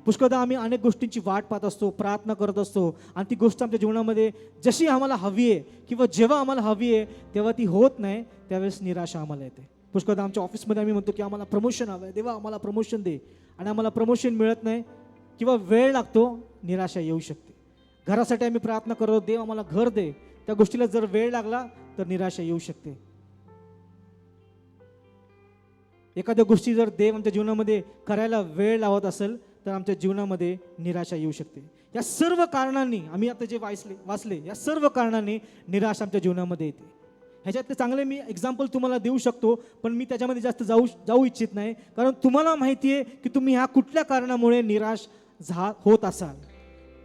पुष्कळदा आम्ही अनेक गोष्टींची वाट पाहत असतो, प्रार्थना करत असतो, आणि ती गोष्ट आमच्या जीवनामध्ये जशी आम्हाला हवी आहे किंवा जेव्हा आम्हाला हवी आहे तेव्हा ती होत नाही, त्यावेळेस निराशा आम्हाला येते. पुष्कळदा आमच्या ऑफिसमध्ये आम्ही म्हणतो की आम्हाला प्रमोशन हवं आहे, देवा आम्हाला प्रमोशन दे, आणि आम्हाला प्रमोशन मिळत नाही किंवा वेळ लागतो, निराशा येऊ शकते. घरासाठी आम्ही प्रार्थना करतो, देव आम्हाला घर दे, त्या गोष्टीला जर वेळ लागला तर निराशा येऊ शकते. एखाद्या गोष्टी जर देव आमच्या जीवनामध्ये करायला वेळ लावत असेल तर आमच्या जीवनामध्ये निराशा येऊ शकते. या सर्व कारणांनी, आम्ही आता जे वाचले या सर्व कारणांनी निराशा आमच्या जीवनामध्ये येते. ह्याच्यातले चांगले मी एक्झाम्पल तुम्हाला देऊ शकतो, पण मी त्याच्यामध्ये जास्त जाऊ इच्छित नाही, कारण तुम्हाला माहिती आहे की तुम्ही ह्या कुठल्या कारणामुळे निराश होत असाल.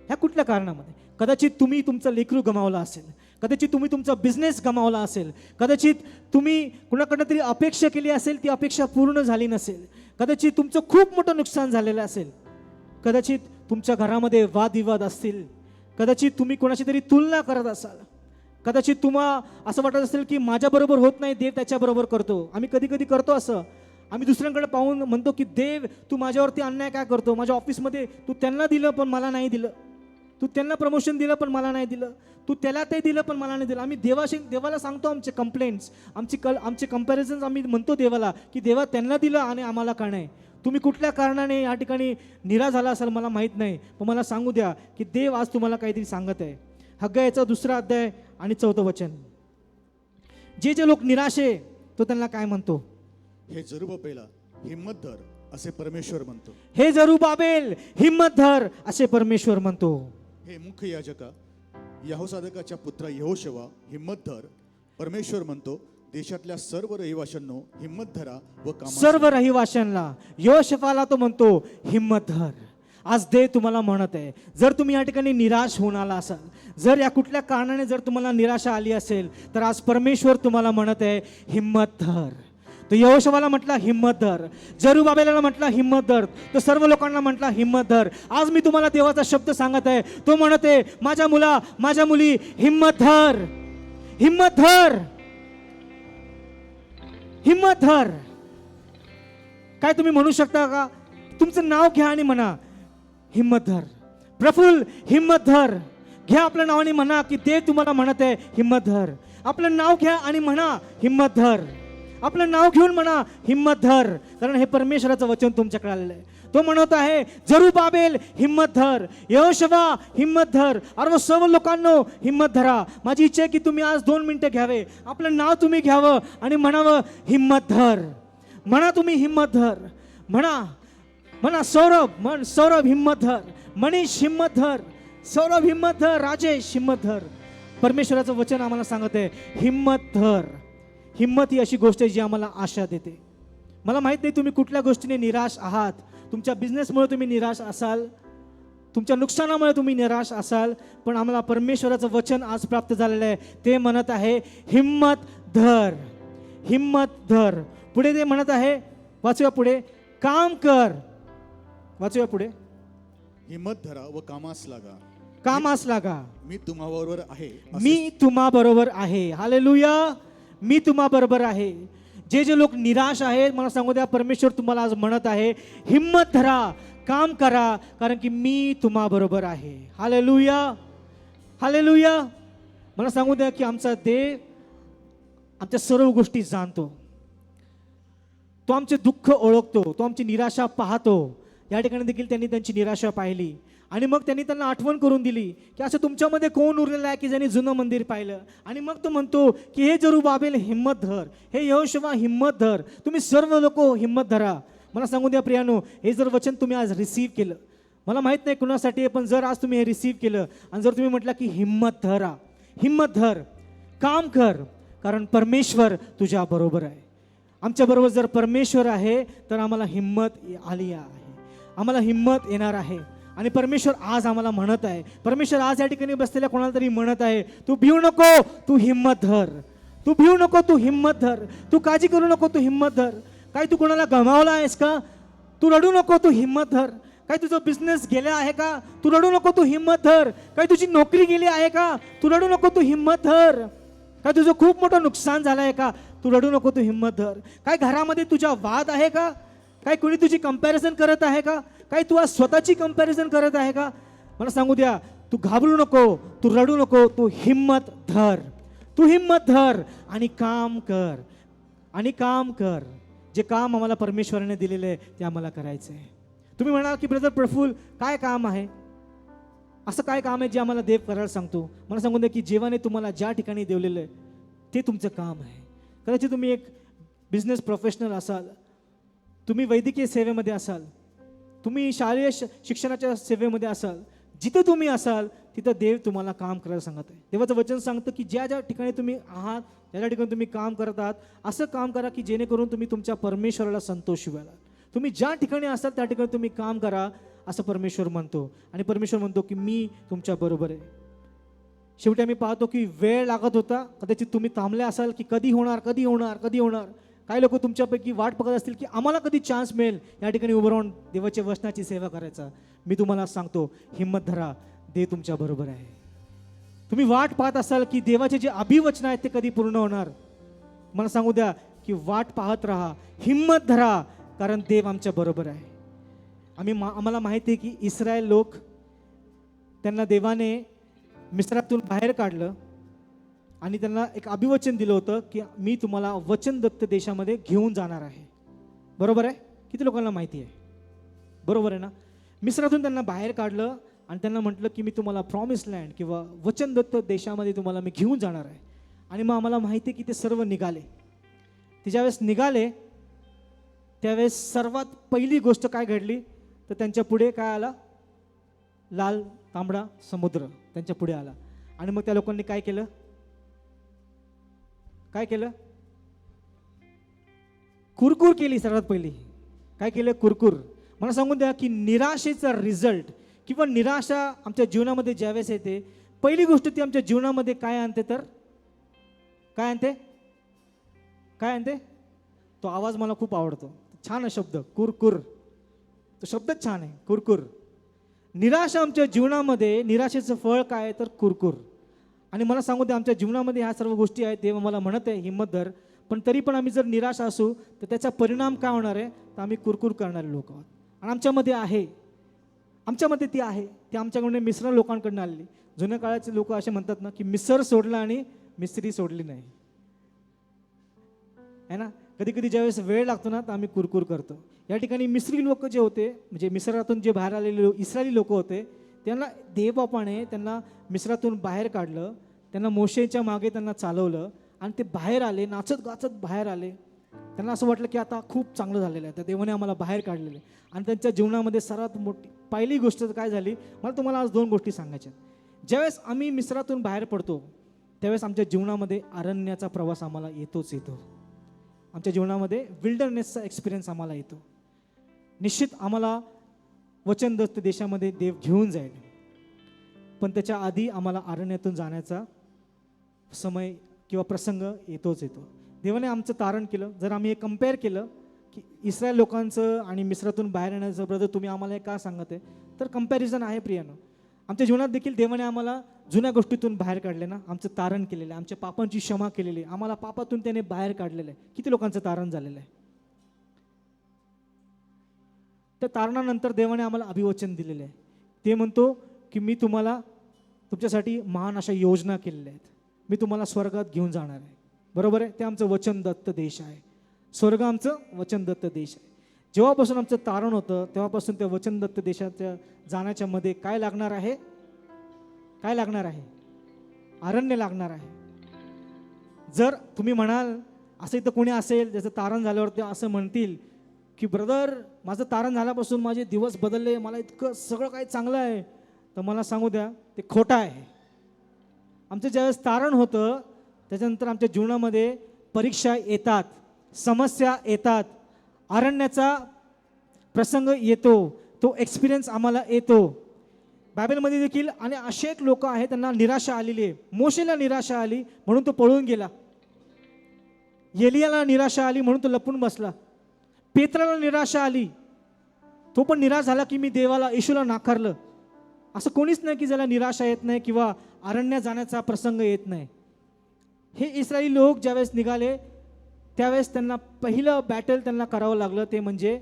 ह्या कुठल्या कारणामध्ये, कदाचित तुम्ही तुमचं लेकरू गमावलं असेल, कदाचित तुम्ही तुमचा बिझनेस गमावला असेल, कदाचित तुम्ही कुणाकडनं तरी अपेक्षा केली असेल, ती अपेक्षा पूर्ण झाली नसेल, कदाचित तुमचं खूप मोठं नुकसान झालेलं असेल, कदाचित तुमच्या घरामध्ये वादविवाद असतील, कदाचित तुम्ही कोणाची तरी तुलना करत असाल, कदाचित तुम्हाला असं वाटत असेल की माझ्याबरोबर होत नाही, देव त्याच्याबरोबर करतो. आम्ही कधी कधी करतो असं. आम्ही दुसऱ्यांकडे पाहून म्हणतो की देव तू माझ्यावरती अन्याय काय करतो, माझ्या ऑफिसमध्ये तू त्यांना दिलं पण मला नाही दिलं, तू त्यांना प्रमोशन दिलं पण मला नाही दिलं, तू त्याला ते दिलं पण मला नाही दिलं. आम्ही देवाला सांगतो आमचे कंप्लेंट्स, आमचे कंपॅरिझन्स आम्ही म्हणतो देवाला की देवा त्यांना दिलं आणि आम्हाला का नाही. तुम्ही कुठल्या कारणाने या ठिकाणी निराश झाला असाल मला माहीत नाही, पण मला सांगू द्या की देव आज तुम्हाला काहीतरी सांगत आहे. हग्गायाचा 2 अध्याय आणि 4 वचन. जे लोक निराश आहे तो त्यांना काय म्हणतो? हे जरुबाबेला हिम्मत धर असे परमेश्वर म्हणतो. हे जरुबाबेल हिम्मत धर असे परमेश्वर म्हणतो. हे मुख्य याजका यहोसादाकाच्या पुत्रा यहोशवा हिम्मत धर, परमेश्वर म्हणतो देशातल्या सर्व रहिवाशांनो हिम्मत धरा व कामास सर्व रहिवाशांना, योशफाला तो म्हणतो हिम्मत धर. आज देव तुम्हाला म्हणत आहे, जर तुम्ही या ठिकाणी निराश होऊन आला असाल, जर या कुठल्या कारणाने जर तुम्हाला निराशा आली असेल, तर आज परमेश्वर तुम्हाला म्हणत आहे हिम्मत धर. तो यहोशवाला म्हटला हिम्मत धर, जरुबाबेला म्हटला हिम्मत धर, तो सर्व लोकांना म्हटला हिम्मत धर. आज मी तुम्हाला देवाचा शब्द सांगत आहे, तो म्हणत आहे माझ्या मुला, माझ्या मुली हिम्मत धर, हिम्मत धर, हिम्मत धर. काय तुम्ही म्हणू शकता का? तुमचं नाव घ्या आणि म्हणा हिम्मत धर. प्रफुल्ल हिम्मत धर. घ्या आपल्या नावाने म्हणा की देव तुम्हाला म्हणत आहे हिम्मत धर. आपलं नाव घ्या आणि म्हणा हिम्मत धर. आपलं नाव घेऊन म्हणा हिम्मत धर, कारण हे परमेश्वराचं वचन तुमच्याकडे आलेलं आहे. तो म्हणत आहे जरुबाबेल हिम्मत धर, यहोशवा हिम्मत धर. अरे सर्व लोकांनो हिम्मत धरा. माझी इच्छा आहे की तुम्ही आज 2 मिनिटं घ्यावे, आपलं नाव तुम्ही घ्यावं आणि म्हणावं हिम्मत धर. म्हणा तुम्ही हिम्मत धर. म्हणा म्हणा सौरभ, म्हण सौरभ हिम्मत धर, मनीष हिम्मत धर, सौरभ हिम्मत धर, राजेश हिम्मत धर. परमेश्वराचं वचन आम्हाला सांगत आहे हिम्मत धर. हिम्मत ही अशी गोष्ट आहे जी आम्हाला आशा देते. मला माहित नाही तुम्ही कुठल्या गोष्टीने निराश आहात. तुमच्या बिझनेसमुळे तुम्ही निराश असाल, तुमच्या नुकसानामुळे तुम्ही निराश असाल, पण आम्हाला परमेश्वराचं वचन आज प्राप्त झालेलं आहे. ते म्हणत आहे हिम्मत धर, हिम्मत धर. पुढे ते म्हणत आहे, वाचूया पुढे, काम कर. वाचूया पुढे, हिम्मत धरा व कामास लागा, कामास लागा, मी तुम्हाबरोबर आहे मी तुम्हा बरोबर आहे. हालेलुया, मी तुम्हा बरोबर आहे. जे लोक निराश आहेत, मला सांगू द्या परमेश्वर तुम्हाला आज म्हणत आहे हिम्मत धरा, काम करा, कारण की मी तुम्हा बरोबर आहे. Hallelujah, hallelujah. मला सांगू द्या की आमचा देव आमच्या सर्व गोष्टी जाणतो. तो आमचे दुःख ओळखतो, तो आमची निराशा पाहतो. या ठिकाणी देखील त्यांनी त्यांची निराशा पाहिली आणि मग त्यांनी त्यांना आठवण करून दिली की असं तुमच्यामध्ये कोण उरलेलं आहे की ज्यांनी जुनं मंदिर पाहिलं. आणि मग तो म्हणतो की हे जरुबाबेल हिम्मत धर, हे यहोशवा हिम्मत धर, तुम्ही सर्व लोक हिम्मत धरा. मला सांगू द्या प्रियानो, हे जर वचन तुम्ही आज रिसीव्ह केलं, मला माहीत नाही कुणासाठी आहे, पण जर आज तुम्ही हे रिसीव्ह केलं आणि जर तुम्ही म्हटलं की हिम्मत धरा, हिम्मत धर, काम कर, कारण परमेश्वर तुझ्या बरोबर आहे. आमच्याबरोबर जर परमेश्वर आहे तर आम्हाला हिम्मत आली आहे, आम्हाला हिम्मत येणार आहे. आणि परमेश्वर आज आम्हाला म्हणत आहे, परमेश्वर आज या ठिकाणी बसलेल्या कोणाला तरी म्हणत आहे, तू भिवू नको, तू हिम्मत धर, तू भिवू नको, तू हिम्मत धर, तू काळजी करू नको, तू हिम्मत धर. काय तू कोणाला गमावला आहेस का? तू रडू नको, तू हिम्मत धर. काय तुझं बिझनेस गेला आहे का? तू रडू नको, तू हिम्मत धर. काय तुझी नोकरी गेली आहे का? तू रडू नको, तू हिम्मत धर. काय तुझं खूप मोठं नुकसान झालं आहे का? तू रडू नको, तू हिम्मत धर. काय घरामध्ये तुझ्या वाद आहे का? काय कोणी तुझी कंपॅरिझन करत आहे का? काय तू आज स्वतःची कंपॅरिझन करत आहे का? मला सांगू द्या, तू घाबरू नको, तू रडू नको, तू हिम्मत धर, तू हिम्मत धर आणि काम कर, आणि काम कर. जे काम आम्हाला परमेश्वराने दिलेलं आहे ते आम्हाला करायचं आहे. तुम्ही म्हणाल की ब्रदर प्रफुल्ल काय काम आहे? असं काय काम आहे जे आम्हाला देव करायला सांगतो? मला सांगून द्या की जेव्हाने तुम्हाला ज्या ठिकाणी देवलेलं आहे ते तुमचं काम आहे. कदाचित तुम्ही एक बिझनेस प्रोफेशनल असाल, तुम्ही वैद्यकीय सेवेमध्ये असाल, तुम्ही शालेय शिक्षणाच्या सेवेमध्ये असाल, जिथे तुम्ही असाल तिथं देव तुम्हाला काम करायला सांगत आहे. देवाचं वचन सांगतं की ज्या ज्या ठिकाणी तुम्ही आहात, ज्या ठिकाणी तुम्ही काम करत आहात, असं काम करा की जेणेकरून तुम्ही तुमच्या परमेश्वराला संतोष व्हाल. तुम्ही ज्या ठिकाणी असाल त्या ठिकाणी तुम्ही काम करा असं परमेश्वर म्हणतो. आणि परमेश्वर म्हणतो की मी तुमच्या बरोबर आहे. शेवटी आम्ही पाहतो की वेळ लागत होता. कदाचित तुम्ही थांबले असाल की कधी होणार, कधी होणार, कधी होणार. काही लोक तुमच्यापैकी वाट बघत असतील की आम्हाला कधी चान्स मिळेल या ठिकाणी उभं राहून देवाच्या वचनाची सेवा करायचा. मी तुम्हाला सांगतो हिम्मत धरा, देव तुमच्या बरोबर आहे. तुम्ही वाट पाहत असाल की देवाचे जे अभिवचन आहेत ते कधी पूर्ण होणार. मला सांगू द्या की वाट पाहत राहा, हिम्मत धरा, कारण देव आमच्या बरोबर आहे. आम्हाला माहिती आहे की इस्रायल लोक, त्यांना देवाने मिस्रातून बाहेर काढलं आणि त्यांना एक अभिवचन दिलं होतं की मी तुम्हाला वचनदत्त देशामध्ये घेऊन जाणार आहे. बरोबर आहे? किती लोकांना माहिती आहे? बरोबर आहे ना? मिस्रातून त्यांना बाहेर काढलं आणि त्यांना म्हटलं की मी तुम्हाला प्रॉमिस लँड किंवा वचनदत्त देशामध्ये तुम्हाला मी घेऊन जाणार आहे. आणि मग आम्हाला माहिती आहे की ते सर्व निघाले. ते ज्यावेळेस निघाले त्यावेळेस सर्वात पहिली गोष्ट काय घडली तर त्यांच्या पुढे काय आला? लाल तांबडा समुद्र त्यांच्या पुढे आला. आणि मग त्या लोकांनी काय केलं? काय केलं? कुरकुर केली. सर्वात पहिली काय केलं? कुरकुर. मला सांगून द्या की निराशेचा रिझल्ट किंवा निराशा आमच्या जीवनामध्ये ज्यावेळेस येते, पहिली गोष्ट ती आमच्या जीवनामध्ये काय आणते? तर काय आणते? काय आणते? तो आवाज मला खूप आवडतो. छान आहे शब्द, कुरकुर. तो शब्दच छान आहे, कुरकुर. निराशा आमच्या जीवनामध्ये, निराशेचं फळ काय आहे? तर कुरकुर. आणि मला सांगू द्या आमच्या जीवनामध्ये ह्या सर्व गोष्टी आहेत. देव आम्हाला म्हणत आहे हिम्मत धर, पण तरी पण आम्ही जर निराश असू तर त्याचा परिणाम काय होणार आहे? तर आम्ही कुरकुर करणारे लोक आहोत. आणि आमच्यामध्ये आहे, आमच्यामध्ये ती आहे, ती आमच्याकडून मिश्र लोकांकडून आलेली. जुन्या काळाचे लोक असे म्हणतात ना की मिसर सोडला आणि मिसरी सोडली नाही, है ना. कधी कधी ज्यावेळेस वेळ लागतो ना तर आम्ही कुरकुर करतो. या ठिकाणी मिस्री लोक जे होते, म्हणजे मिस्रातून जे बाहेर आलेले इस्रायली लोक होते, त्यांना देवबापाने त्यांना मिस्रातून बाहेर काढलं, त्यांना मोशेच्या मागे त्यांना चालवलं आणि ते बाहेर आले, नाचत गाचत बाहेर आले. त्यांना असं वाटलं की आता खूप चांगलं झालेलं आहे, तर देवाने आम्हाला बाहेर काढलेलं आहे. आणि त्यांच्या जीवनामध्ये सर्वात मोठी पहिली गोष्ट काय झाली, मला तुम्हाला आज दोन गोष्टी सांगायच्या. ज्यावेळेस आम्ही मिस्रातून बाहेर पडतो त्यावेळेस आमच्या जीवनामध्ये अरण्याचा प्रवास आम्हाला येतोच येतो. आमच्या जीवनामध्ये विल्डरनेसचा एक्सपिरियन्स आम्हाला येतो. निश्चित आम्हाला वचनदत्त देशामध्ये देव घेऊन जाईल, पण त्याच्या आधी आम्हाला अरण्यातून जाण्याचा समय किंवा प्रसंग येतोच येतो. देवाने आमचं तारण केलं. जर आम्ही हे कम्पेअर केलं की इस्रायल लोकांचं आणि मिस्रातून बाहेर येण्याचं, ब्रदर तुम्ही आम्हाला हे का सांगत आहे, तर कम्पॅरिझन आहे प्रियानो. आमच्या जीवनात देखील देवाने आम्हाला जुन्या गोष्टीतून बाहेर काढले ना, आमचं तारण केलेलं आहे, आमच्या पापांची क्षमा केलेली आहे, आम्हाला पापातून त्याने बाहेर काढलेलं आहे. किती लोकांचं तारण झालेलं आहे. त्या तारणानंतर देवाने आम्हाला अभिवचन दिलेलं आहे. ते म्हणतो की मी तुम्हाला, तुमच्यासाठी महान अशा योजना केलेल्या आहेत, मी तुम्हाला स्वर्गात घेऊन जाणार आहे. बरोबर आहे? ते आमचं वचनदत्त देश आहे. स्वर्ग आमचं वचनदत्त देश आहे. जेव्हापासून आमचं तारण होतं तेव्हापासून त्या वचनदत्त देशाच्या जाण्याच्या मध्ये काय लागणार आहे? काय लागणार आहे? अरण्य लागणार आहे. जर तुम्ही म्हणाल, असं इथं कोणी असेल ज्याचं तारण झाल्यावर ते असं म्हणतील की ब्रदर माझं तारण झाल्यापासून माझे दिवस बदलले, मला इतकं सगळं काही चांगलं आहे, तर मला सांगू द्या ते खोटं आहे. आमचं ज्यावेळेस तारण होतं त्याच्यानंतर आमच्या जीवनामध्ये परीक्षा येतात, समस्या येतात, अरण्याचा प्रसंग येतो, तो एक्सपिरियन्स आम्हाला येतो. बायबलमध्ये देखील आणि असे एक लोक आहेत त्यांना निराशा आलेली आहे. मोशेला निराशा आली म्हणून तो पळून गेला. एलियाला निराशा आली म्हणून तो लपून बसला. पेत्राला निराशा आली, तो पण निराश झाला की मी देवाला, येशूला नाकारलं. असं कोणीच नाही की ज्याला निराशा येत नाही किंवा अरण्यात जाण्याचा प्रसंग येत नाही. हे इस्रायली लोक ज्यावेळेस निघाले त्यावेळेस त्यांना पहिलं बॅटल त्यांना करावं लागलं, ते म्हणजे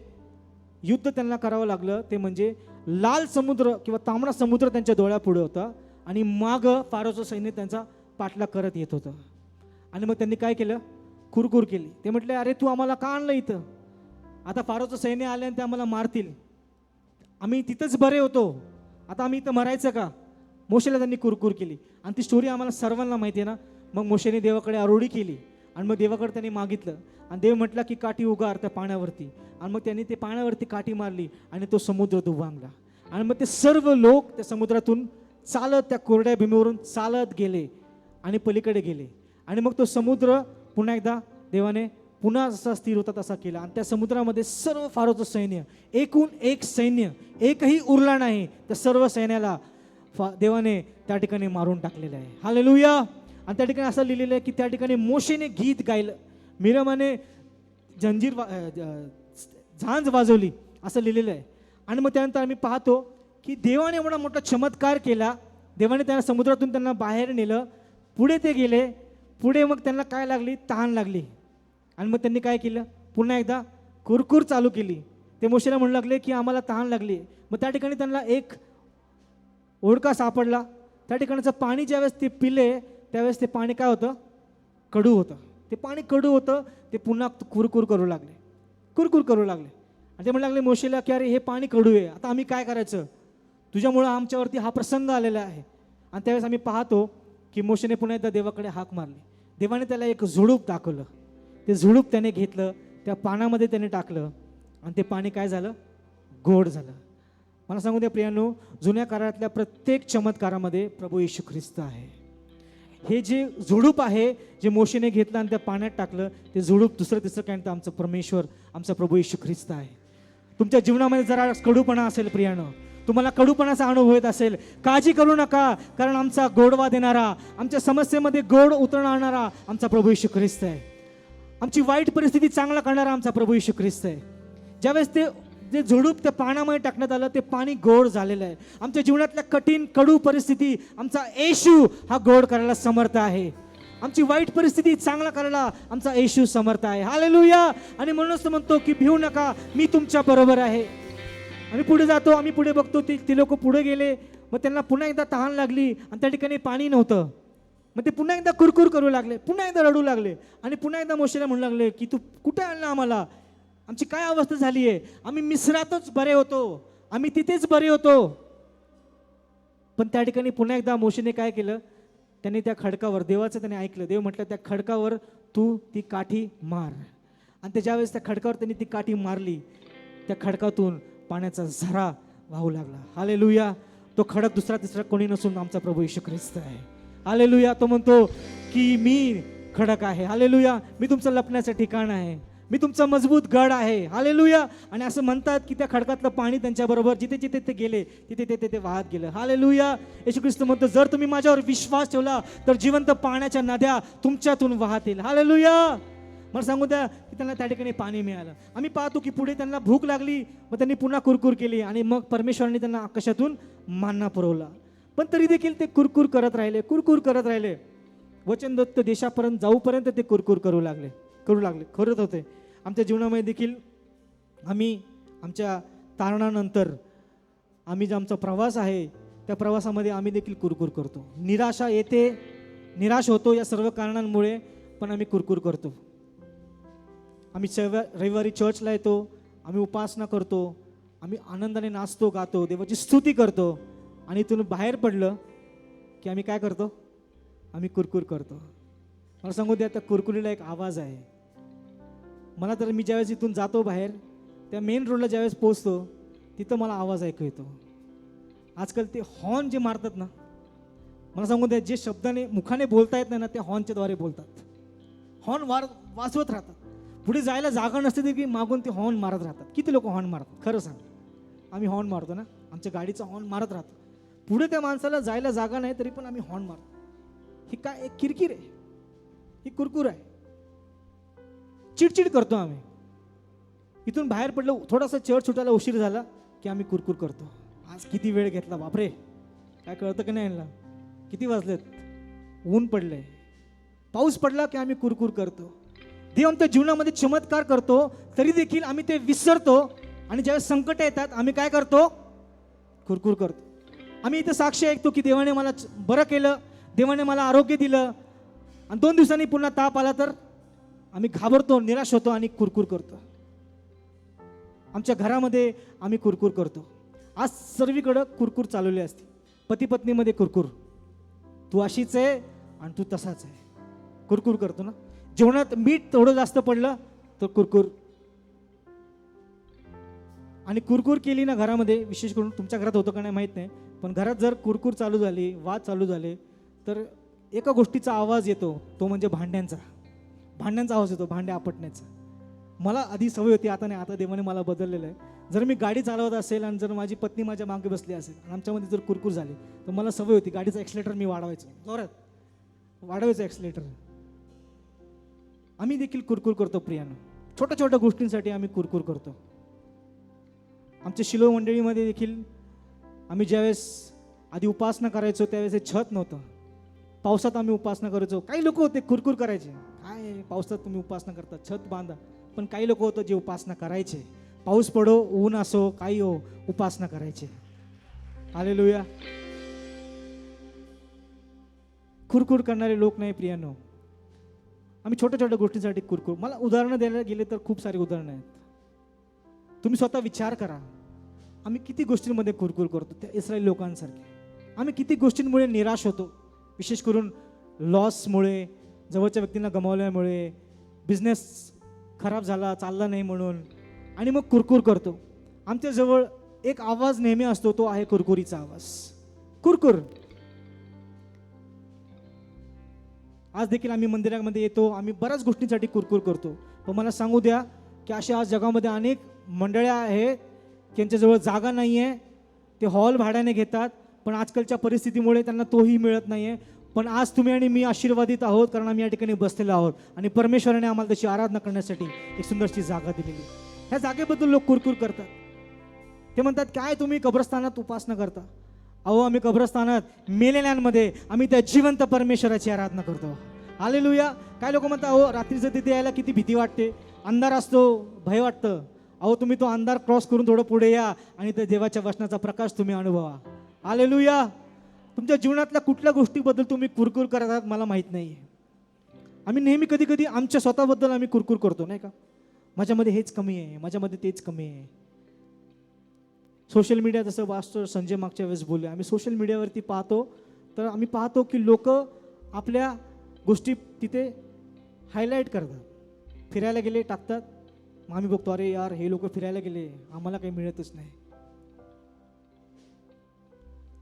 युद्ध त्यांना करावं लागलं, ते म्हणजे लाल समुद्र किंवा तांबडा समुद्र त्यांच्या डोळ्यापुढे होता आणि मागं फारोचं सैन्य त्यांचा पाठलाग करत येत होतं. आणि मग त्यांनी काय केलं? कुरकुर केली. ते म्हटले अरे तू आम्हाला का आणलं इथं? आता फारोचं सैन्य आले आणि ते आम्हाला मारतील, आम्ही तिथंच बरे होतो, आता आम्ही इथं मरायचं का? मोशेला त्यांनी कुरकुर केली. आणि ती स्टोरी आम्हाला सर्वांना माहिती आहे ना. मग मोशेने देवाकडे आरोळी केली आणि मग देवाकडे त्यांनी मागितलं आणि देव म्हटला की काठी उगार त्या पाण्यावरती. आणि मग त्यांनी ते पाण्यावरती काठी मारली आणि तो समुद्र दुभांगला. आणि मग ते सर्व लोक त्या समुद्रातून चालत, त्या कोरड्या भूमीवरून चालत गेले आणि पलीकडे गेले. आणि मग तो समुद्र पुन्हा एकदा देवाने पुन्हा जसा स्थिर होता तसा केला. आणि त्या समुद्रामध्ये सर्व फारोचं सैन्य, एकूण एक सैन्य, एकही उरला नाही, त्या सर्व सैन्याला देवाने त्या ठिकाणी मारून टाकलेलं आहे. हालेलुया. आणि त्या ठिकाणी असं लिहिलेलं आहे की त्या ठिकाणी मोशेने गीत गायलं, मिरमाने जंजीर झांज वाजवली, असं लिहिलेलं आहे. आणि मग त्यानंतर आम्ही पाहतो की देवाने एवढा मोठा चमत्कार केला देवाने त्यांना समुद्रातून त्यांना बाहेर नेलं. पुढे ते गेले. पुढे मग त्यांना काय लागली? तहान लागली. आणि मग त्यांनी काय केलं? पुन्हा एकदा कुरकुर चालू केली. ते मोशेला म्हणू लागले की आम्हाला तहान लागली. मग त्या ठिकाणी त्यांना एक ओढका सापडला. त्या ठिकाणचं पाणी ज्यावेळेस ते पिले त्यावेळेस ते पाणी काय होतं? कडू होतं. ते पाणी कडू होतं. ते पुन्हा कुरकुर करू लागले. कुरकुर करू लागले. आणि ते म्हणू लागले मोशेला की अरे हे पाणी कडू आहे, आता आम्ही काय करायचं? तुझ्यामुळं आमच्यावरती हा प्रसंग आलेला आहे. आणि त्यावेळेस आम्ही पाहतो की मोशेने पुन्हा एकदा देवाकडे हाक मारली. देवाने त्याला एक झुडूप दाखवलं. ते झुडूप त्याने घेतलं, त्या पाण्यामध्ये त्याने टाकलं आणि ते पाणी काय झालं? गोड झालं. मला सांगू द्या प्रियांनो, जुन्या काळातल्या प्रत्येक चमत्कारामध्ये प्रभू येशू ख्रिस्त आहे. हे जे झुडूप आहे जे मोशेने घेतलं आणि त्या पाण्यात टाकलं, ते झुडूप दुसरं तिसरं काय नाही तर आमचं परमेश्वर, आमचा प्रभू येशू ख्रिस्त आहे. तुमच्या जीवनामध्ये जरा कडूपणा असेल प्रियानो, तुम्हाला कडूपणाचा अनुभव येत असेल, काळजी करू नका, कारण आमचा गोडवा देणारा, आमच्या समस्येमध्ये गोड उतरणारा आमचा प्रभू येशू ख्रिस्त आहे. आमची वाईट परिस्थिती चांगला करणारा आमचा प्रभू येशू ख्रिस्त आहे. ज्यावेळेस ते जे झुडूप त्या पाण्यामध्ये टाकण्यात आलं ते पाणी गोड झालेलं आहे. आमच्या जीवनातल्या कठीण कडू परिस्थिती आमचा येशू हा गोड करायला समर्थ आहे. आमची वाईट परिस्थिती चांगला करायला आमचा येशू समर्थ आहे. हालेलुया. आणि म्हणूनच म्हणतो की भिवू नका, मी तुमच्या बरोबर आहे. आम्ही पुढे जातो, आम्ही पुढे बघतो ते लोक पुढे गेले. मग त्यांना पुन्हा एकदा तहान लागली आणि त्या ठिकाणी पाणी नव्हतं. मग ते पुन्हा एकदा कुरकुर करू लागले, पुन्हा एकदा रडू लागले आणि पुन्हा एकदा मोशेला म्हणू लागले की तू कुठे आणला आम्हाला? आमची काय अवस्था झाली आहे? आम्ही मिस्रातच बरे होतो, आम्ही तिथेच बरे होतो. पण त्या ठिकाणी पुन्हा एकदा मोशेने काय केलं? त्यांनी त्या खडकावर, देवाचं त्याने ऐकलं. देव म्हटलं त्या खडकावर तू ती काठी मार. आणि त्याच्यावेळेस त्या खडकावर त्यांनी ती काठी मारली. त्या खडकातून पाण्याचा झरा वाहू लागला. हालेलुया. तो खडक दुसरा तिसरा कोणी नसून आमचा प्रभू येशू ख्रिस्त आहे. हालेलुया. तो म्हणतो की मी खडक आहे. हालेलुया. मी तुमचं लपण्याचं ठिकाण आहे, मी तुमचा मजबूत गड आहे. हालेलुया. आणि असं म्हणतात की त्या खडकातलं पाणी त्यांच्याबरोबर जिथे जिथे ते गेले तिथे ते वाहत गेलं. हालेलुया. येशू ख्रिस्त म्हणतो जर तुम्ही माझ्यावर विश्वास ठेवला तर जिवंत पाण्याच्या नद्या तुमच्यातून वाहतील. हालेलुया. मला सांगू द्या की त्यांना त्या ठिकाणी पाणी मिळालं. आम्ही पाहतो की पुढे त्यांना भूक लागली, मग त्यांनी पुन्हा कुरकुर केली आणि मग परमेश्वराने त्यांना आकाशातून मान्ना पुरवला. पण तरी देखील ते कुरकुर करत राहिले, कुरकुर करत राहिले. वचनदत्त देशापर्यंत जाऊपर्यंत ते कुरकुर करू लागले करत होते. आमच्या जीवनामध्ये देखील आम्ही आमच्या तारणानंतर आम्ही जो आमचा प्रवास आहे त्या प्रवासामध्ये आम्ही देखील कुरकुर करतो. निराशा येते, निराश होतो या सर्व कारणांमुळे, पण आम्ही कुरकुर करतो. आम्ही रविवारी चर्चला येतो, आम्ही उपासना करतो, आम्ही आनंदाने नाचतो, गातो, देवाची स्तुती करतो आणि इथून बाहेर पडलं की आम्ही काय करतो? आम्ही कुरकुर करतो. मला सांगू द्या त्या कुरकुरीला एक आवाज आहे. मला तर मी ज्यावेळेस इथून जातो बाहेर, त्या मेन रोडला ज्यावेळेस पोचतो तिथं मला आवाज ऐकू येतो. आजकाल ते हॉर्न जे मारतात ना, मला सांगू द्या जे शब्दाने मुखाने बोलता येत नाही ना ते हॉर्नच्या द्वारे बोलतात. हॉर्न वाजवत राहतात. पुढे जायला जागा नसते तरी की मागून ते हॉर्न मारत राहतात. किती लोक हॉर्न मारतात? खरं सांग. आम्ही हॉर्न मारतो ना, आमच्या गाडीचा हॉर्न मारत राहतो. पुढे त्या माणसाला जायला जागा नाही तरी पण आम्ही हॉर्न मारतो. ही काय एक किरकिर आहे, ही कुरकुर आहे. चिडचिड करतो आम्ही. इथून बाहेर पडलो, थोडासा चर्च सुटायला उशीर झाला की आम्ही कुरकुर करतो. आज किती वेळ घेतला बापरे, काय कळतं की नाही यांना? किती वाजलेत, ऊन पडलंय, पाऊस पडला की आम्ही कुरकुर करतो. देव आमच्या जीवनामध्ये चमत्कार करतो तरी देखील आम्ही ते विसरतो आणि ज्यावेळेस संकट येतात आम्ही काय करतो? कुरकुर करतो. आम्ही इथे साक्षी ऐकतो की देवाने मला बरं केलं, देवाने मला आरोग्य दिलं आणि 2 दिवसांनी पुन्हा ताप आला तर आम्ही घाबरतो, निराश होतो आणि कुरकुर करतो. आमच्या घरामध्ये आम्ही कुरकुर करतो. आज सर्वीकडं कुरकुर चालवली असते. पती पत्नीमध्ये कुरकुर, तू अशीच आहे आणि तू तसाच आहे, कुरकुर करतो ना. जेवणात मीठ थोडं जास्त पडलं तर कुरकुर. आणि कुरकुर केली ना घरामध्ये, विशेष करून तुमच्या घरात होतं का नाही माहीत नाही, पण घरात जर कुरकुर चालू झाली, वाद चालू झाले तर एका गोष्टीचा आवाज येतो, तो म्हणजे भांड्यांचा आवाज येतो, भांडे आपटण्याचा. मला आधी सवय होती, आता नाही, आता देवाने मला बदललेलं आहे. जर मी गाडी चालवत असेल आणि जर माझी पत्नी माझ्या मागे बसली असेल आणि आमच्यामध्ये जर कुरकुर झाली तर मला सवय होती गाडीचा एक्सिलेटर मी वाढवायचं, जोरात वाढवायचं एक्सिलेटर. आम्ही देखील कुरकुर करतो प्रियानो. छोट्या छोट्या गोष्टींसाठी आम्ही कुरकुर करतो. आमच्या शिलो मंडळीमध्ये देखील आम्ही ज्यावेळेस आधी उपासना करायचो त्यावेळेस हे छत नव्हतं. पावसात आम्ही उपासना करायचो. काही लोक होते कुरकुर करायचे, काय पावसात तुम्ही उपासना करता, छत बांधा. पण काही लोक होतं जे उपासना करायचे, पाऊस पडो ऊन असो काही हो, उपासना करायचे. हालेलुया. कुरकुर करणारे लोक नाही प्रियानो. आम्ही छोट्या छोट्या गोष्टींसाठी कुरकुर. मला उदाहरणं द्यायला गेले तर खूप सारी उदाहरणं आहेत. तुम्ही स्वतः विचार करा, आम्ही किती गोष्टींमध्ये कुरकुर करतो त्या इस्रायल लोकांसारखे. आम्ही किती गोष्टींमुळे निराश होतो, विशेष करून लॉसमुळे, जवळच्या व्यक्तींना गमावल्यामुळे, बिझनेस खराब झाला चालला नाही म्हणून, आणि मग कुरकुर करतो. आमच्याजवळ एक आवाज नेहमी असतो, तो आहे कुरकुरीचा आवाज. कुरकुर. आज देखील आम्ही मंदिरामध्ये येतो, आम्ही बऱ्याच गोष्टींसाठी कुरकुर करतो. पण मला सांगू द्या की अशा आज जगामध्ये अनेक मंडळ्या आहेत त्यांच्याजवळ जागा नाही आहे, ते हॉल भाड्याने घेतात, पण आजकालच्या परिस्थितीमुळे त्यांना तोही मिळत नाही आहे. पण आज तुम्ही आणि मी आशीर्वादित आहोत, कारण आम्ही या ठिकाणी बसलेलो आहोत आणि परमेश्वराने आम्हाला त्याची आराधना करण्यासाठी एक सुंदरशी जागा दिलेली. ह्या जागेबद्दल लोक कुरकुर करतात. ते म्हणतात काय तुम्ही कब्रस्तानात उपासना करता. अहो, आम्ही कब्रस्तानात मेलेल्यांमध्ये आम्ही त्या जिवंत परमेश्वराची आराधना करतो. हालेलुया. काय लोक म्हणतात अहो रात्रीचं तिथे यायला किती भीती वाटते, अंधार असतो, भय वाटतं. अहो तुम्ही तो अंधार क्रॉस करून थोडं पुढे या आणि त्या देवाच्या वचनाचा प्रकाश तुम्ही अनुभवा. हालेलुया. तुमच्या जीवनातल्या कुठल्या गोष्टीबद्दल तुम्ही कुरकुर करतात मला माहीत नाही. आम्ही नेहमी कधी कधी आमच्या स्वतःबद्दल आम्ही कुरकुर करतो नाही का, माझ्यामध्ये हेच कमी आहे, माझ्यामध्ये तेच कमी आहे. सोशल मीडिया, जसं वास्तव संजय मागच्या वेळेस बोलले, आम्ही सोशल मीडियावरती पाहतो तर आम्ही पाहतो की लोक आपल्या गोष्टी तिथे हायलाईट करतात. फिरायला गेले टाकतात, मग आम्ही बघतो अरे यार हे लोक फिरायला गेले, आम्हाला काही मिळतच नाही.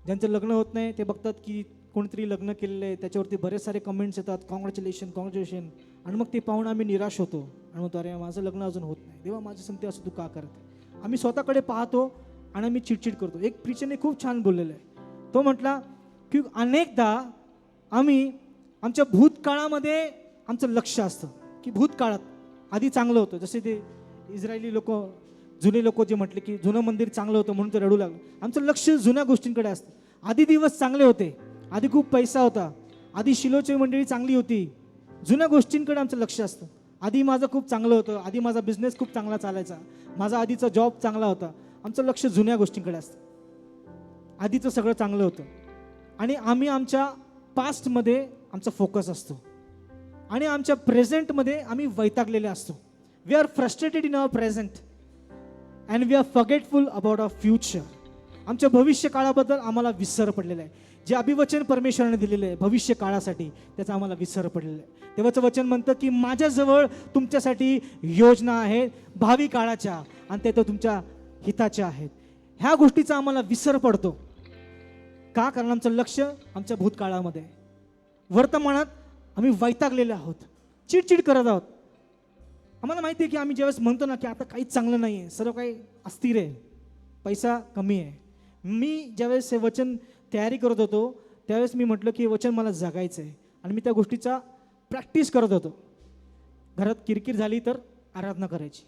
ज्यांचं लग्न होत नाही ते बघतात की कोणतरी लग्न केलेलं आहे, त्याच्यावरती बरेच सारे कमेंट्स येतात, कॉंग्रॅच्युलेशन कॉंग्रॅच्युलेशन, आणि मग ते पाहून आम्ही निराश होतो आणि म्हणतो अरे माझं लग्न अजून होत नाही, देवा माझी संगती असं तू का करते. आम्ही स्वतःकडे पाहतो आणि आम्ही चिडचिड करतो. एक प्रीचरने खूप छान बोललेलं आहे. तो म्हटला की अनेकदा आम्ही आमच्या भूतकाळामध्ये आमचं लक्ष असतं की भूतकाळात आधी चांगलं होतं. जसे ते इस्रायली लोक, जुने लोक जे म्हटले की जुनं मंदिर चांगलं होतं म्हणून ते रडू लागलं. आमचं लक्ष जुन्या गोष्टींकडे असतं. आधी दिवस चांगले होते, आधी खूप पैसा होता, आधी शिलोची मंडळी चांगली होती, जुन्या गोष्टींकडे आमचं लक्ष असतं. आधी माझं खूप चांगलं होतं, आधी माझा बिझनेस खूप चांगला चालायचा, माझा आधीचा जॉब चांगला होता. आमचं लक्ष जुन्या गोष्टींकडे असतं, आधीचं सगळं चांगलं होतं. आणि आम्ही आमच्या पास्टमध्ये आमचा फोकस असतो आणि आमच्या प्रेझेंटमध्ये आम्ही वैतागलेले असतो. We are frustrated in our present and we are forgetful about our future. आमच्या भविष्य काळाबद्दल आम्हाला विसर पडलेला आहे. जे अभिवचन परमेश्वराने दिलेलं आहे भविष्य काळासाठी, त्याचा आम्हाला विसर पडलेला आहे. देवाचं वचन म्हणतं की माझ्याजवळ तुमच्यासाठी योजना आहेत भावी काळाच्या, आणि त्या तुमच्या हिताच्या आहेत. ह्या गोष्टीचा आम्हाला विसर पडतो का, कारण आमचं लक्ष आमच्या भूतकाळामध्ये, वर्तमानात आम्ही वैतागलेले आहोत, चिडचिड करत आहोत. आम्हाला माहिती आहे की आम्ही ज्यावेळेस म्हणतो ना की आता काहीच चांगलं नाही आहे, सर्व काही अस्थिर आहे, पैसा कमी आहे. मी ज्यावेळेस हे वचन तयारी करत होतो त्यावेळेस मी म्हटलं की हे वचन मला जगायचं आहे आणि मी त्या गोष्टीचा प्रॅक्टिस करत होतो. घरात किरकिर झाली तर आराधना करायची.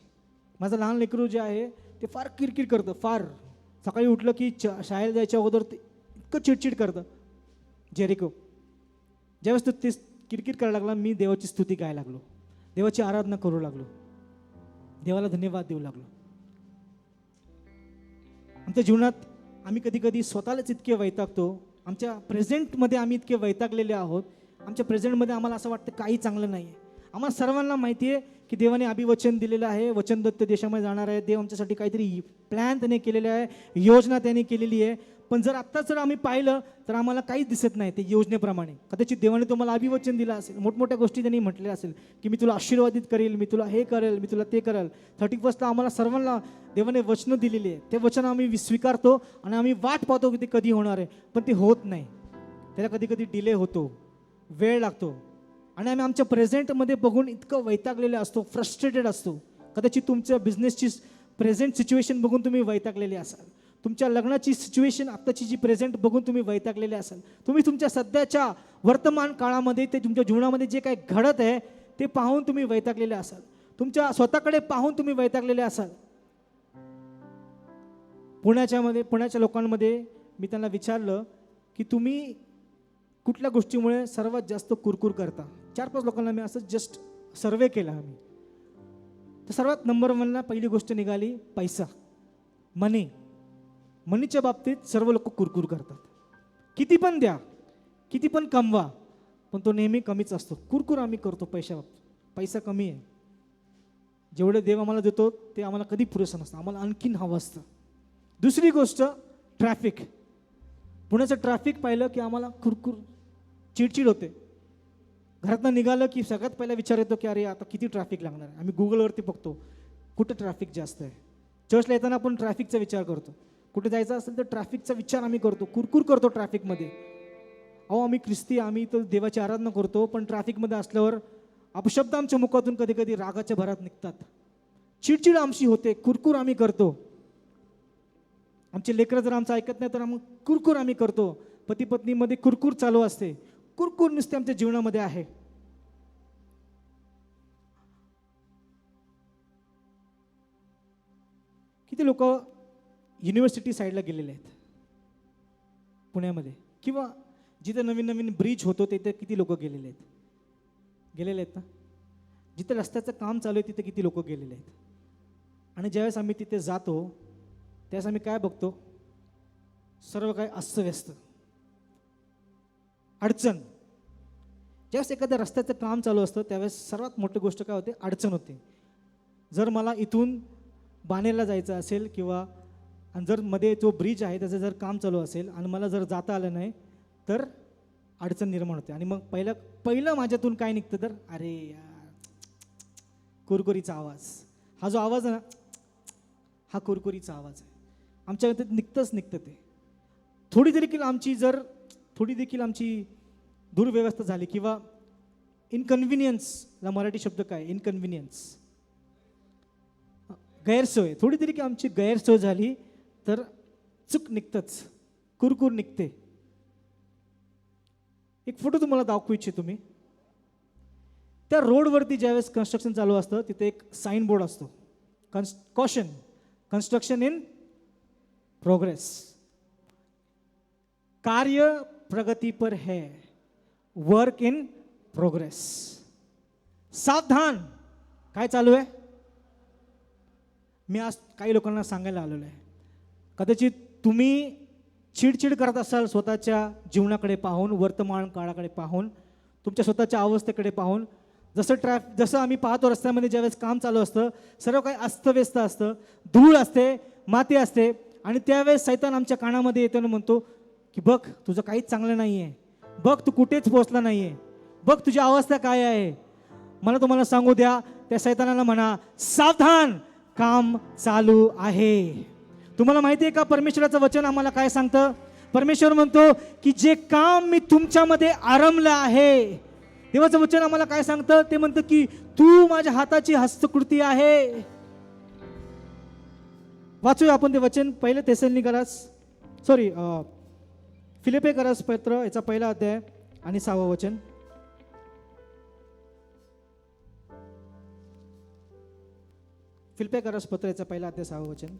माझं लहान लेकरू जे आहे ते फार किरकिर करतं, फार. सकाळी उठलं की शाळेला जायच्या अगोदर ते इतकं चिडचिड करतं. जेरिको ज्यावेळेस तो ते किरकिर करायला लागला, मी देवाची स्तुती गायला लागलो, देवाची आराधना करू लागलो, देवाला धन्यवाद देऊ लागलो. आमच्या जीवनात आम्ही कधी कधी स्वतःलाच इतके वैतागतो, आमच्या प्रेझेंटमध्ये आम्ही इतके वैतागलेले आहोत. आमच्या प्रेझेंटमध्ये आम्हाला असं वाटतं काही चांगलं नाही आहे. आम्हाला सर्वांना माहिती आहे की देवाने अभिवचन दिलेलं आहे, वचनदत्त देशामध्ये जाणार आहे, देव आमच्यासाठी काहीतरी प्लॅन त्याने केलेला आहे, योजना त्याने केलेली आहे. पण जर आत्ताच जर आम्ही पाहिलं तर आम्हाला काहीच दिसत नाही ते योजनेप्रमाणे. कदाचित देवाने तुम्हाला अभिवचन दिलं असेल, मोठमोठ्या गोष्टी त्यांनी म्हटलेल्या असेल की मी तुला आशीर्वादित करेल, मी तुला हे करेल, मी तुला ते करेल. 31ला आम्हाला सर्वांना देवाने वचनं दिलेली आहे. ते वचन आम्ही स्वीकारतो आणि आम्ही वाट पाहतो की ते कधी होणार आहे, पण ते होत नाही. त्याला कधी कधी डिले होतो, वेळ लागतो आणि आम्ही आमच्या प्रेझेंटमध्ये बघून इतकं वैतागलेले असतो, फ्रस्ट्रेटेड असतो. कदाचित तुमच्या बिझनेसची प्रेझेंट सिच्युएशन बघून तुम्ही वैतागलेले असाल, तुमच्या लग्नाची सिच्युएशन आत्ताची जी प्रेझेंट बघून तुम्ही वैतागलेले असाल, तुम्ही तुमच्या सध्याच्या वर्तमान काळामध्ये ते तुमच्या जीवनामध्ये जे काही घडत आहे ते पाहून तुम्ही वैतागलेले असाल, तुमच्या स्वतःकडे पाहून तुम्ही वैतागलेले असाल. पुण्याच्या लोकांमध्ये मी त्यांना विचारलं की तुम्ही कुठल्या गोष्टीमुळे सर्वात जास्त कुरकुर करता. 4-5 लोकांना मी असं जस्ट सर्वे केला आम्ही. तर सर्वात नंबर 1ला पहिली गोष्ट निघाली पैसा, मनी. मनीच्या बाबतीत सर्व लोक कुरकुर करतात. किती पण द्या, किती पण कमवा, पण तो नेहमी कमीच असतो. कुरकुर आम्ही करतो पैशा बाबतीत. पैसा कमी आहे, जेवढे देव आम्हाला देतो ते आम्हाला कधी पुरेसं नसतं, आम्हाला आणखीन हवं असतं. दुसरी गोष्ट ट्रॅफिक. पुण्याचं ट्रॅफिक पाहिलं की आम्हाला कुरकुर चिडचिड होते. घरातनं निघालं की सगळ्यात पहिला विचार येतो की अरे आता किती ट्रॅफिक लागणार आहे. आम्ही गुगलवरती बघतो कुठं ट्रॅफिक जास्त आहे. चर्चला येताना आपण ट्रॅफिकचा विचार करतो. कुठे जायचं असेल तर ट्रॅफिकचा विचार आम्ही करतो, कुरकुर करतो ट्रॅफिकमध्ये. अहो आम्ही ख्रिस्ती, आम्ही तर देवाची आराधना करतो, पण ट्रॅफिकमध्ये असल्यावर अपशब्द आमच्या मुखातून कधी कधी रागाच्या भरात निघतात. चिडचिड आमची होते, कुरकुर आम्ही करतो. आमचे लेकरं जर आमचं ऐकत नाही तर आम्ही कुरकुर आम्ही करतो. पती पत्नीमध्ये कुरकुर चालू असते, कुरकुर नुसते आमच्या जीवनामध्ये आहे. किती लोक युनिव्हर्सिटी साईडला गेलेले आहेत पुण्यामध्ये, किंवा जिथे नवीन नवीन ब्रिज होतो तिथे किती लोक गेलेले आहेत ना. जिथे रस्त्याचं काम चालू आहे तिथे किती लोक गेलेले आहेत. आणि ज्यावेळेस आम्ही तिथे जातो त्यावेळेस आम्ही काय बघतो, सर्व काय अस्तव्यस्त, अडचण. ज्यावेळेस एखाद्या रस्त्याचं काम चालू असतं त्यावेळेस सर्वात मोठी गोष्ट काय होते, अडचण होते. जर मला इथून बाणेरला जायचं असेल किंवा आणि जर मध्ये जो ब्रिज आहे त्याचं जर काम चालू असेल आणि मला जर जाता आलं नाही तर अडचण निर्माण होते. आणि मग पहिलं माझ्यातून काय निघतं तर अरे यार, कुरकुरीचा आवाज. हा जो आवाज आहे ना, हा कुरकुरीचा आवाज आहे. आमच्या निघतं ते. थोडी देखील आमची दुर्व्यवस्था झाली किंवा इनकन्व्हिनियन्सला मराठी शब्द काय, इनकन्व्हिनियन्स, गैरसोय. थोडी तरी की आमची गैरसोय झाली तर चूक निघतंच, कुरकुर निघते. एक फोटो तुम्हाला दाखवू इच्छितो मी. त्या रोडवरती ज्यावेळेस कन्स्ट्रक्शन चालू असतं तिथे एक साईन बोर्ड असतो, कॉशन, कन्स्ट्रक्शन इन प्रोग्रेस, कार्य प्रगति पर है, वर्क इन प्रोग्रेस. सावधान, काय चालू आहे. मी आज काही लोकांना सांगायला आलेलो आहे. कदाचित तुम्ही चिडचिड करत असाल स्वतःच्या जीवनाकडे पाहून, वर्तमान काळाकडे पाहून, तुमच्या स्वतःच्या अवस्थेकडे पाहून. जसं आम्ही पाहतो रस्त्यामध्ये ज्यावेळेस काम चालू असतं सर्व काही अस्तव्यस्त असतं, धूळ असते, माती असते. आणि त्यावेळेस सैतान आमच्या कानामध्ये येतो आणि म्हणतो की बघ तुझं काहीच चांगलं नाही आहे, बघ तू कुठेच पोहोचला नाही आहे, बघ तुझी अवस्था काय आहे. मला तुम्हाला सांगू द्या, त्या सैतानाला म्हणा सावधान, काम चालू आहे. तुम्हाला माहिती आहे का परमेश्वराचं वचन आम्हाला काय सांगतं. परमेश्वर म्हणतो की जे काम मी तुमच्यामध्ये आरंभलं आहे, देवाचं वचन आम्हाला काय सांगतं, ते म्हणतं की तू माझ्या हाताची हस्तकृती आहे. वाचूया आपण ते वचन. पहिले फिलिप्पिकरास पत्र याचा पहिला अध्याय आणि 6वं वचन. फिलिप्पिकरास पत्र याचा पहिला अध्याय 6वं वचन.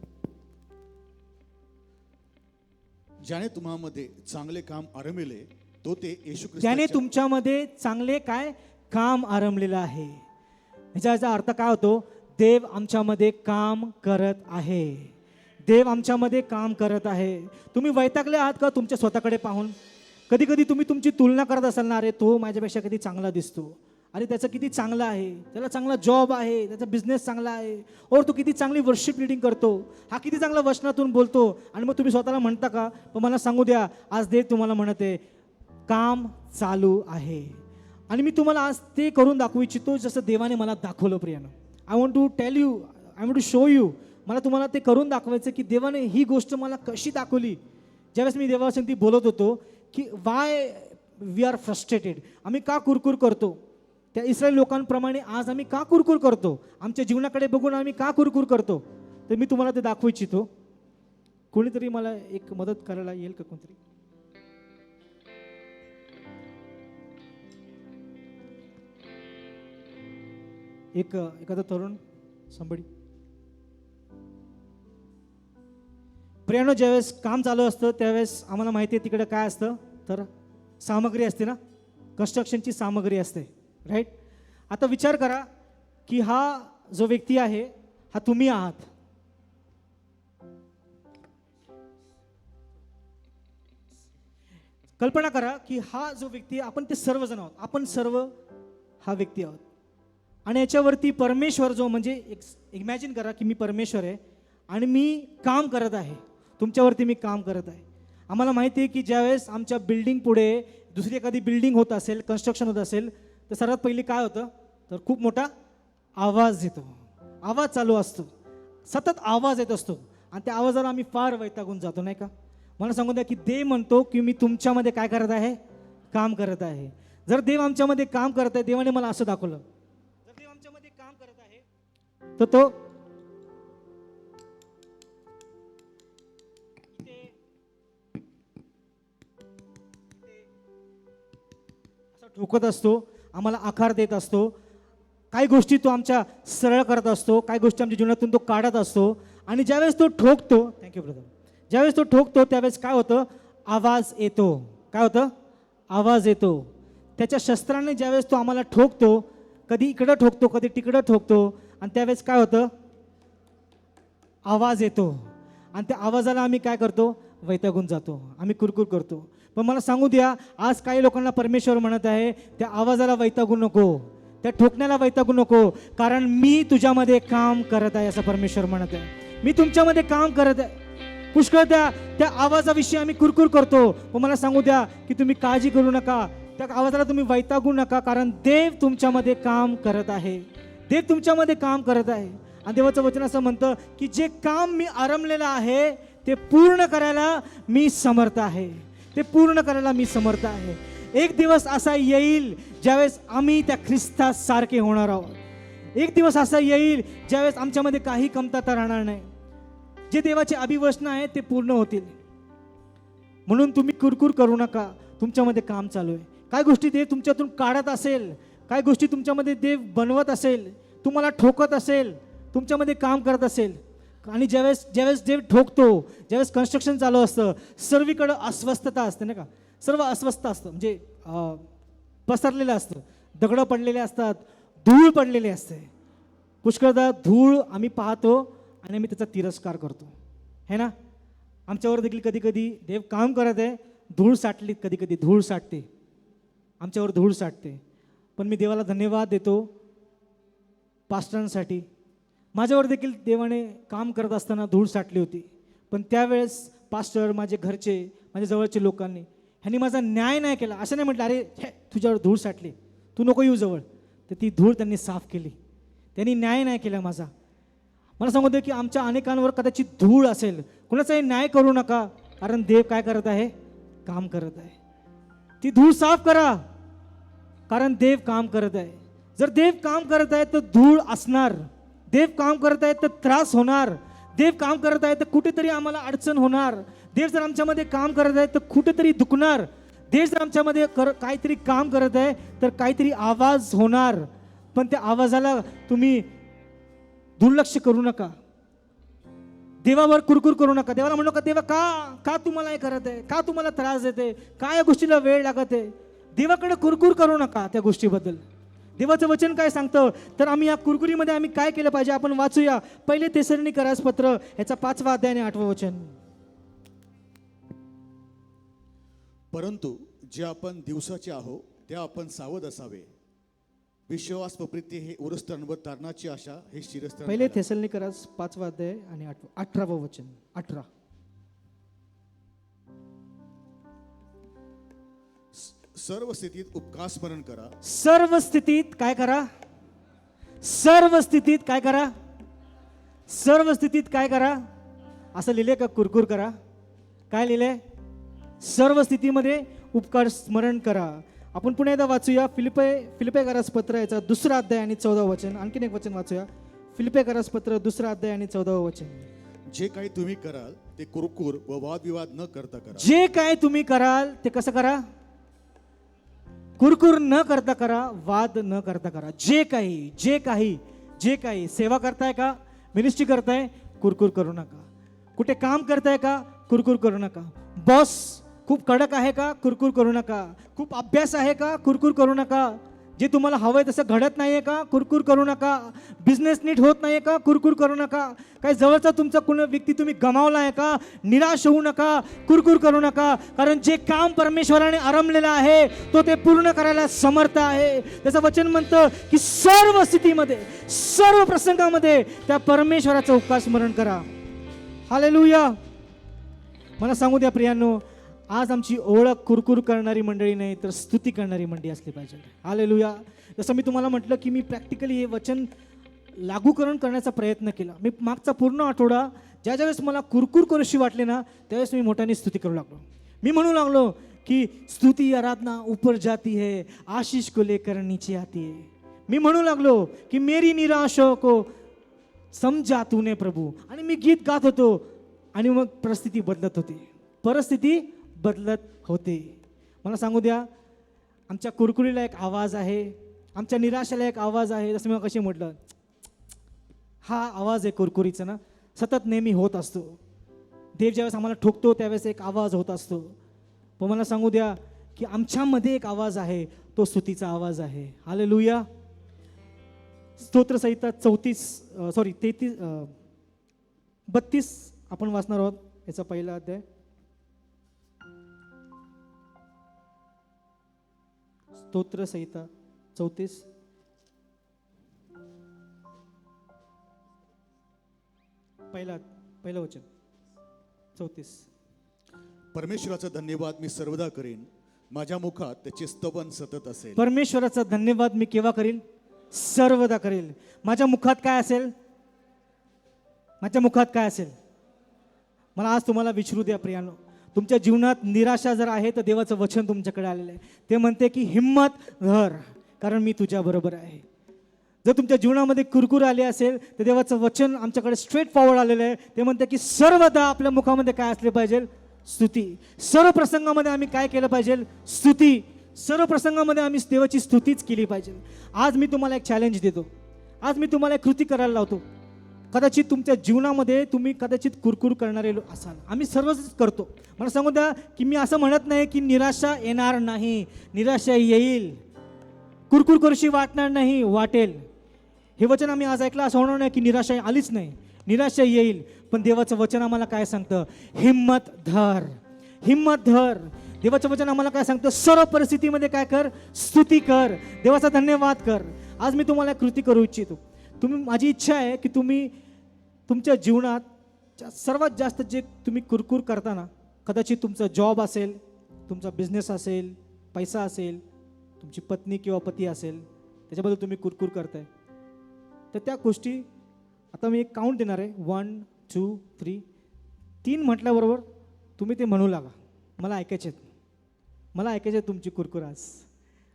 ज्याने तुम्हामध्ये चांगले काम आरंभिले तो ते येशू ख्रिस्ताच्या त्याने तुमच्यामध्ये चांगले काय काम आरंभलेलं आहे. ह्याचा अर्थ काय होतो, देव आमच्यामध्ये काम करत आहे. देव आमच्यामध्ये काम करत आहे. तुम्ही वैतागले आहात का तुमच्या स्वतःकडे पाहून. कधी कधी तुम्ही तुमची तुलना करत असाल ना, अरे तो माझ्यापेक्षा किती चांगला दिसतो, अरे त्याचं किती चांगलं आहे, त्याला चांगला जॉब आहे, त्याचा बिझनेस चांगला आहे, और तो किती चांगली वर्शिप लीडिंग करतो, हा किती चांगला वचनातून बोलतो. आणि मग तुम्ही स्वतःला म्हणता का. पण मला सांगू द्या, आज देव तुम्हाला म्हणते काम चालू आहे. आणि मी तुम्हाला आज ते करून दाखवू इच्छितो जसं देवाने मला दाखवलं. प्रियानं, I want to tell you, I want to show you. मला तुम्हाला ते करून दाखवायचं की देवाने ही गोष्ट मला कशी दाखवली. ज्यावेळेस मी देवासंती बोलत होतो की वाय वी आर फ्रस्ट्रेटेड, आम्ही का कुरकुर करतो. त्या इस्रायल लोकांप्रमाणे आज आम्ही का कुरकुर करतो, आमच्या जीवनाकडे बघून आम्ही का कुरकुर करतो. तर मी तुम्हाला ते दाखवू इच्छितो. कोणीतरी मला एक मदत करायला येईल का कोणतरी. एखादा तरुण, somebody. प्रियानो, ज्यावेळेस काम चालू असतं त्यावेळेस आम्हाला माहिती आहे तिकडे काय असतं, तर सामग्री असते ना, कन्स्ट्रक्शनची सामग्री असते, राईट. आता विचार करा की हा जो व्यक्ती आहे हा तुम्ही आहात. कल्पना करा की हा जो व्यक्ती, आपण ते सर्वजण आहोत, आपण सर्व हा व्यक्ती आहोत. आणि याच्यावरती परमेश्वर जो, म्हणजे इमॅजिन करा की मी परमेश्वर आहे आणि मी काम करत आहे, तुमच्यावरती मी काम करत आहे. आम्हाला माहिती आहे की ज्यावेळेस आमच्या बिल्डिंग पुढे दुसरी एखादी बिल्डिंग होत असेल, कन्स्ट्रक्शन होत असेल, तर सर्वात पहिली काय होतं, तर खूप मोठा आवाज येतो, आवाज चालू असतो, सतत आवाज येत असतो आणि त्या आवाजाला आम्ही फार वैतागून जातो, नाही का. मला सांगू द्या की देव म्हणतो की मी तुमच्यामध्ये काय करत आहे, काम करत आहे. जर देव आमच्यामध्ये काम करत आहे, देवाने मला असं दाखवलं, जर देव आमच्यामध्ये काम करत आहे तर तो ठोकत असतो, आम्हाला आकार देत असतो, काही गोष्टी तो आमच्या सरळ करत असतो, काही गोष्टी आमच्या जीवनातून तो काढत असतो. आणि ज्यावेळेस तो ठोकतो, थँक्यू ब्रदर, ज्यावेळेस तो ठोकतो त्यावेळेस काय होतं, आवाज येतो. काय होतं, आवाज येतो. त्याच्या शस्त्राने ज्यावेळेस तो आम्हाला ठोकतो, कधी इकडं ठोकतो, कधी तिकडं ठोकतो, आणि त्यावेळेस काय होतं, आवाज येतो. आणि त्या आवाजाला आम्ही काय करतो, वैतागून जातो, आम्ही कुरकुर करतो. पण मला सांगू द्या, आज काही लोकांना परमेश्वर म्हणत आहे, त्या आवाजाला वैतागू नको, त्या ठोकण्याला वैतागू नको, कारण मी तुझ्यामध्ये काम करत आहे, असं परमेश्वर म्हणत आहे. मी तुमच्यामध्ये काम करत आहे. पुष्कळ त्या आवाजाविषयी आम्ही कुरकुर करतो, पण मला सांगू द्या की तुम्ही काळजी करू नका, त्या आवाजाला तुम्ही वैतागू नका, कारण देव तुमच्यामध्ये काम करत आहे, देव तुमच्यामध्ये काम करत आहे. आणि देवाचं वचन असं म्हणतं की जे काम मी आरंभलेलं आहे ते पूर्ण करायला मी समर्थ आहे, ते पूर्ण करायला मी समर्थ आहे. एक दिवस असा येईल ज्यावेळेस आम्ही त्या ख्रिस्तासारखे होणार आहोत. एक दिवस असा येईल ज्यावेळेस आमच्यामध्ये काही कमतरता राहणार नाही. जे देवाचे अभिवचन आहे ते पूर्ण होतील. म्हणून तुम्ही कुरकुर करू नका, तुमच्यामध्ये काम चालू आहे. काय गोष्टी देव तुमच्यातून काढत असेल, काय गोष्टी तुमच्यामध्ये देव बनवत असेल, तुम्हाला ठोकत असेल, तुमच्यामध्ये काम करत असेल. आणि ज्यावेळेस देव ठोकतो, ज्यावेळेस कन्स्ट्रक्शन चालू असतं, सर्वीकडं अस्वस्थता असते, नाही का, सर्व अस्वस्थ असतं, म्हणजे पसरलेलं असतं, दगडं पडलेले असतात, धूळ पडलेली असते. पुष्कळदा धूळ आम्ही पाहतो आणि आम्ही त्याचा तिरस्कार करतो, है ना. आमच्यावर देखील कधी कधी देव काम करत आहे, धूळ साठली, कधी कधी धूळ साठते, आमच्यावर धूळ साठते. पण मी देवाला धन्यवाद देतो पास्टरांसाठी. माझ्यावर देखील देवाने काम करत असताना धूळ साठली होती, पण त्यावेळेस पास्टर, माझे घरचे, माझ्या जवळचे लोकांनी, ह्यांनी माझा न्याय नाही केला. असं नाही म्हटलं, अरे तुझ्यावर धूळ साठली, तू नको येऊ जवळ. तर ती धूळ त्यांनी साफ केली, त्यांनी न्याय नाही केला माझा. मला सांगू दे की आमच्या अनेकांवर कदाचित धूळ असेल, कुणाचाही न्याय करू नका, कारण देव काय करत आहे, काम करत आहे. ती धूळ साफ करा, कारण देव काम करत आहे. जर देव काम करत आहे तर धूळ असणार, देव काम करत आहे तर त्रास होणार, देव काम करत आहे तर कुठेतरी आम्हाला अडचण होणार, देव जर आमच्यामध्ये काम करत आहे तर कुठेतरी दुखणार, देव जर आमच्यामध्ये काहीतरी काम करत आहे तर काहीतरी आवाज होणार. पण त्या आवाजाला तुम्ही दुर्लक्ष करू नका, देवावर कुरकुर करू नका. देवाला म्हणू नका, देवा का तुम्हाला हे करत आहे, का तुम्हाला त्रास देते, का या गोष्टीला वेळ लागत आहे. देवाकडे कुरकुर करू नका त्या गोष्टीबद्दल. देवाचं वचन काय सांगतं, तर आम्ही या कुरकुरीमध्ये आम्ही काय केलं पाहिजे, आपण वाचूया. पहिले थेसलोनिकरास पत्र याचा 5वा अध्याय आणि 8वं वचन. परंतु जे आपण दिवसाचे आहो त्या आपण सावध असावे. विश्वास, प्रवृत्ती हे उरस्थान व तारणाची आशा हे शिरस्थान. पहिले थेसलोनिकरास 5वा अध्याय आणि 18वं वचन. 18. सर्व स्थितीत उपकार स्मरण करा. सर्व स्थितीत काय करा, सर्व स्थितीत काय करा, सर्व स्थितीत काय करा. असं लिहिले का कुरकुर करा, काय लिहिले, सर्व स्थितीमध्ये उपकार स्मरण करा. आपण पुन्हा एकदा वाचूया फिलिप्पीकरास पत्र याचा 2रा अध्याय आणि 14वं वचन. आणखीन एक वचन वाचूया, फिलिप्पीकरास पत्र 2रा अध्याय आणि 14वं वचन. जे काही तुम्ही कराल ते कुरकुर व वादविवाद न करता करा. जे काय तुम्ही कराल ते कसं करा, कुरकुर न करता करा, वाद न करता करा. जे काही सेवा करताय का, मिनिस्ट्री करताय, कुरकुर करू नका. कुठे काम करताय का, कुरकुर करू नका. बॉस खूप कडक आहे का, कुरकुर करू नका. खूप अभ्यास आहे का, कुरकुर करू नका. जे तुम्हाला हवंय तसं घडत नाहीये का, कुरकुर करू नका. बिझनेस नीट होत नाहीये का, कुरकुर करू नका. काही जवळचा तुमचा कोणी व्यक्ती तुम्ही गमावला आहे का, निराश होऊ नका, कुरकुर करू नका. कारण जे काम परमेश्वराने आरंभलेलं आहे तो ते पूर्ण करायला समर्थ आहे. त्याचं वचन म्हणतं की सर्व स्थितीमध्ये, सर्व प्रसंगामध्ये त्या परमेश्वराचं उपकार स्मरण करा. हालेलुया. मला सांगू द्या प्रियांनो, आज आमची ओळख कुरकुर करणारी मंडळी नाही तर स्तुती करणारी मंडळी असली पाहिजे. हालेलुया. जसं मी तुम्हाला म्हटलं की मी प्रॅक्टिकली हे वचन लागूकरण करण्याचा प्रयत्न केला. मी मागचा पूर्ण आठवडा ज्या ज्यावेळेस मला कुरकुर करूशी वाटली ना, त्यावेळेस मी मोठ्याने स्तुती करू लागलो. मी म्हणू लागलो की स्तुती आराधना ऊपर जाती है, आशीष को लेकर नीचे आती है. मी म्हणू लागलो की मेरी निराशा को समजा तूने प्रभू. आणि मी गीत गात होतो आणि मग परिस्थिती बदलत होती, परिस्थिती बदलत होते. मला सांगू द्या, आमच्या कुरकुरीला एक आवाज आहे, आमच्या निराशेला एक आवाज आहे. जसं मी कशी म्हटलं, हा आवाज आहे कुरकुरीचा ना, सतत नेहमी होत असतो. देव ज्यावेळेस आम्हाला ठोकतो त्यावेळेस एक आवाज होत असतो. पण मला सांगू द्या की आमच्यामध्ये एक आवाज आहे, तो स्तुतीचा आवाज आहे. हालेलुया. स्तोत्रसंहिता 32 आपण वाचणार आहोत. याचा पहिला अध्याय. स्तोत्रसंहिता 34 पहिलं वचन. 34. परमेश्वराचा धन्यवाद मी सर्वदा करेन, माझ्या मुखात त्याचे स्तवन सतत असेल. परमेश्वराचा धन्यवाद मी केव्हा करील? सर्वदा करेल. माझ्या मुखात काय असेल? माझ्या मुखात काय असेल? मला आज तुम्हाला विचारू द्या प्रियानो, तुमच्या जीवनात निराशा जर आहे तर देवाचं वचन तुमच्याकडे आलेलं आहे. ते म्हणते की हिम्मत धर, कारण मी तुझ्या बरोबर आहे. जर तुमच्या जीवनामध्ये कुरकुर आली असेल तर देवाचं वचन आमच्याकडे स्ट्रेट फॉरवर्ड आलेलं आहे. ते म्हणते की सर्वदा आपल्या मुखामध्ये काय असले पाहिजे? स्तुती. सर्व प्रसंगामध्ये आम्ही काय केलं पाहिजे? स्तुती. सर्व प्रसंगामध्ये आम्ही देवाची स्तुतीच केली पाहिजे. आज मी तुम्हाला एक चॅलेंज देतो, आज मी तुम्हाला एक कृती करायला लावतो. कदाचित तुमच्या जीवनामध्ये तुम्ही कदाचित कुरकुर करणारे असाल, आम्ही सर्वच करतो. मला सांगू द्या की मी असं म्हणत नाही की निराशा येणार नाही, निराशा येईल. कुरकुर करूशी वाटणार नाही, वाटेल. हे वचन आम्ही आज ऐकलं असं होणार नाही की निराशा आलीच नाही, निराशा येईल. पण देवाचं वचन आम्हाला काय सांगतं? हिम्मत धर, हिम्मत धर. देवाचं वचन आम्हाला काय सांगतं? सर्व परिस्थितीमध्ये काय कर? स्तुती कर, देवाचा धन्यवाद कर. आज मी तुम्हाला कृती करू इच्छितो. माझी इच्छा आहे की तुम्ही तुमच्या जीवनात सर्वात जास्त जे तुम्ही कुरकुर करताना, कदाचित तुमचा जॉब असेल, तुमचा बिझनेस असेल, पैसा असेल, तुमची पत्नी किंवा पती असेल, त्याच्याबद्दल तुम्ही कुरकुर करताय, तर त्या गोष्टी आता मी एक काउंट देणार आहे. 1 2 3. 3 म्हटल्याबरोबर तुम्ही ते म्हणू लागा. मला ऐकायचे आहेत, मला ऐकायचे आहेत तुमची कुरकुर. आज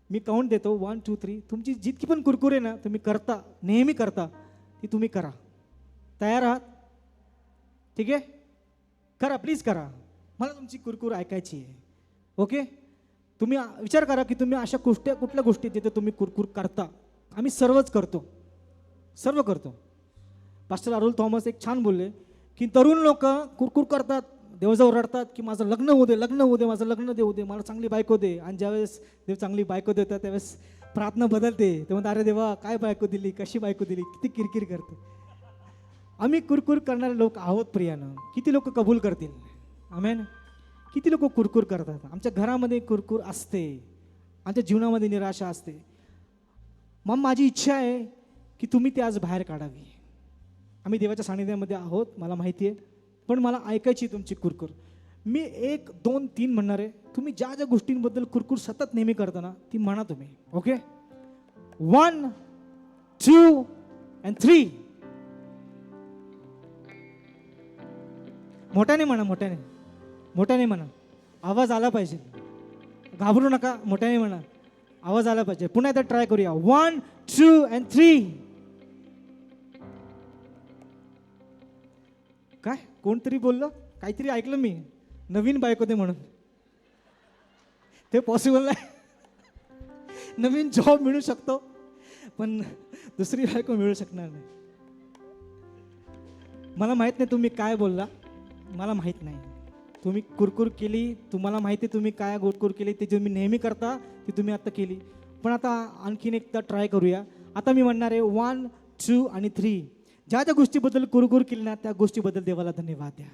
मी काउंट देतो 1 2 3. तुमची जितकी पण कुरकुर आहे ना, तुम्ही करता, नेहमी करता, ती तुम्ही करा. तयार आहात? ठीक आहे, करा, प्लीज करा. मला तुमची कुरकुर ऐकायची आहे. ओके. तुम्ही विचार करा की तुम्ही अशा कुठल्या गोष्टी जिथे तुम्ही कुरकुर करता. आम्ही सर्वच करतो, सर्व करतो. पास्टर अरुल थॉमस एक छान बोलले की तरुण लोक कुरकुर करतात, देवाजवळ रडतात की माझं लग्न होऊ दे, लग्न होऊ दे, माझं लग्न देऊ दे, मला चांगली बायको दे. आणि ज्यावेळेस देव चांगली बायको देतात त्यावेळेस प्रार्थना बदलते. ते म्हणतात, अरे देवा काय बायको दिली, कशी बायको दिली, किती किरकिर करते. आम्ही कुरकुर करणारे लोक आहोत प्रियानं. किती लोक कबूल करतील? आमेन. किती लोक कुरकुर करतात? आमच्या घरामध्ये कुरकुर असते, आमच्या जीवनामध्ये निराशा असते. मग माझी इच्छा आहे की तुम्ही ते आज बाहेर काढावी. आम्ही देवाच्या सानिध्यामध्ये आहोत, मला माहिती आहे, पण मला ऐकायची तुमची कुरकुर. मी 1 2 3 म्हणणार आहे. तुम्ही ज्या ज्या गोष्टींबद्दल कुरकुर सतत नेहमी करताना ती म्हणा तुम्ही. ओके. 1 2 and 3. मोठ्याने म्हणा, मोठ्याने, मोठ्याने म्हणा. आवाज आला पाहिजे, घाबरू नका. मोठ्याने म्हणा, आवाज आला पाहिजे. पुन्हा एकदा ट्राय करूया. 1 2 and 3. काय कोणतरी बोललं, काहीतरी ऐकलं मी, नवीन बायको दे म्हणून. ते पॉसिबल नाही. नवीन जॉब मिळू शकतो पण दुसरी बायको मिळू शकणार नाही. मला माहित नाही तुम्ही काय बोलला, मला माहीत नाही, तुम्ही कुरकुर केली, तुम्हाला माहिती आहे तुम्ही काय कुरकुर केली, ते तुम्ही नेहमी करता ती तुम्ही आता केली. पण आता आणखीन एकदा ट्राय करूया. आता मी म्हणणार आहे 1, 2 आणि 3. ज्या ज्या गोष्टीबद्दल कुरकुर केली ना त्या गोष्टीबद्दल देवाला धन्यवाद द्या.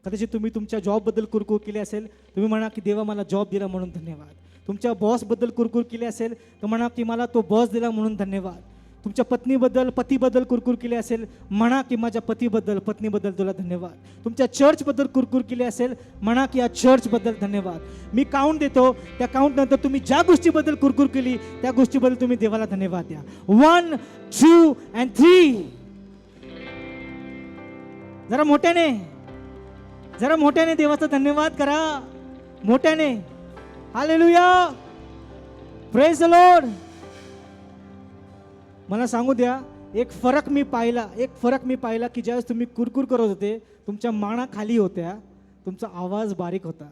कदाचित तुम्ही तुमच्या जॉबबद्दल कुरकुर केली असेल, तुम्ही म्हणा की देवा मला जॉब दिला म्हणून धन्यवाद. तुमच्या बॉसबद्दल कुरकुर केली असेल तर म्हणा की मला तो बॉस दिला म्हणून धन्यवाद. तुमच्या पत्नीबद्दल कुरकुर केली असेल, म्हणा की माझ्या पत्नीबद्दल तुला धन्यवाद. तुमच्या चर्चबद्दल कुरकुर केली असेल, म्हणा की या चर्चबद्दल धन्यवाद. मी काउंट देतो, त्या काउंट नंतर तुम्ही ज्या गोष्टीबद्दल कुरकुर केली त्या गोष्टीबद्दल तुम्ही देवाला धन्यवाद द्या. 1, 2 and 3. जरा मोठ्याने देवाचा धन्यवाद करा, मोठ्याने. Hallelujah, praise the Lord. मला सांगू द्या, एक फरक मी पाहिला की ज्यावेळेस तुम्ही कुरकुर करत होते तुमच्या माना खाली होत्या, तुमचा आवाज बारीक होता.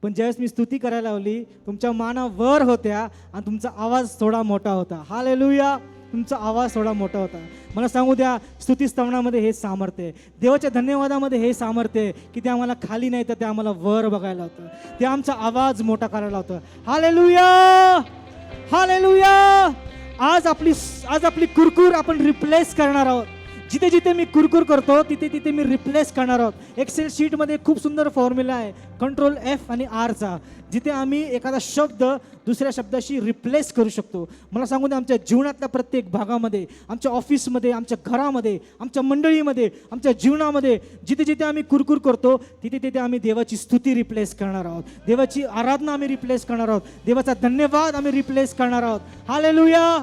पण ज्यावेळेस मी स्तुती करायला लावली तुमच्या माना वर होत्या आणि तुमचा आवाज थोडा मोठा होता. हालेलुया, तुमचा आवाज थोडा मोठा होता. मला सांगू द्या, स्तुती स्तवनामध्ये हे सामर्थ्य आहे, देवाच्या धन्यवादामध्ये हे सामर्थ्य आहे की ते आम्हाला खाली नाही तर ते आम्हाला वर बघायला होतं, ते आमचा आवाज मोठा करायला होतं. Hallelujah, hallelujah. आज आपली कुरकुर आपण रिप्लेस करणार आहोत. जिथे जिथे मी कुरकुर करतो तिथे तिथे मी रिप्लेस करणार आहोत. एक्सेल शीटमध्ये खूप सुंदर फॉर्म्युला आहे Ctrl F आणि R चा, जिथे आम्ही एखादा शब्द दुसऱ्या शब्दाशी रिप्लेस करू शकतो. मला सांगू दे, आमच्या जीवनातल्या प्रत्येक भागामध्ये, आमच्या ऑफिसमध्ये, आमच्या घरामध्ये, आमच्या मंडळीमध्ये, आमच्या जीवनामध्ये जिथे जिथे आम्ही कुरकुर करतो तिथे तिथे आम्ही देवाची स्तुती रिप्लेस करणार आहोत, देवाची आराधना आम्ही रिप्लेस करणार आहोत, देवाचा धन्यवाद आम्ही रिप्लेस करणार आहोत. Hallelujah,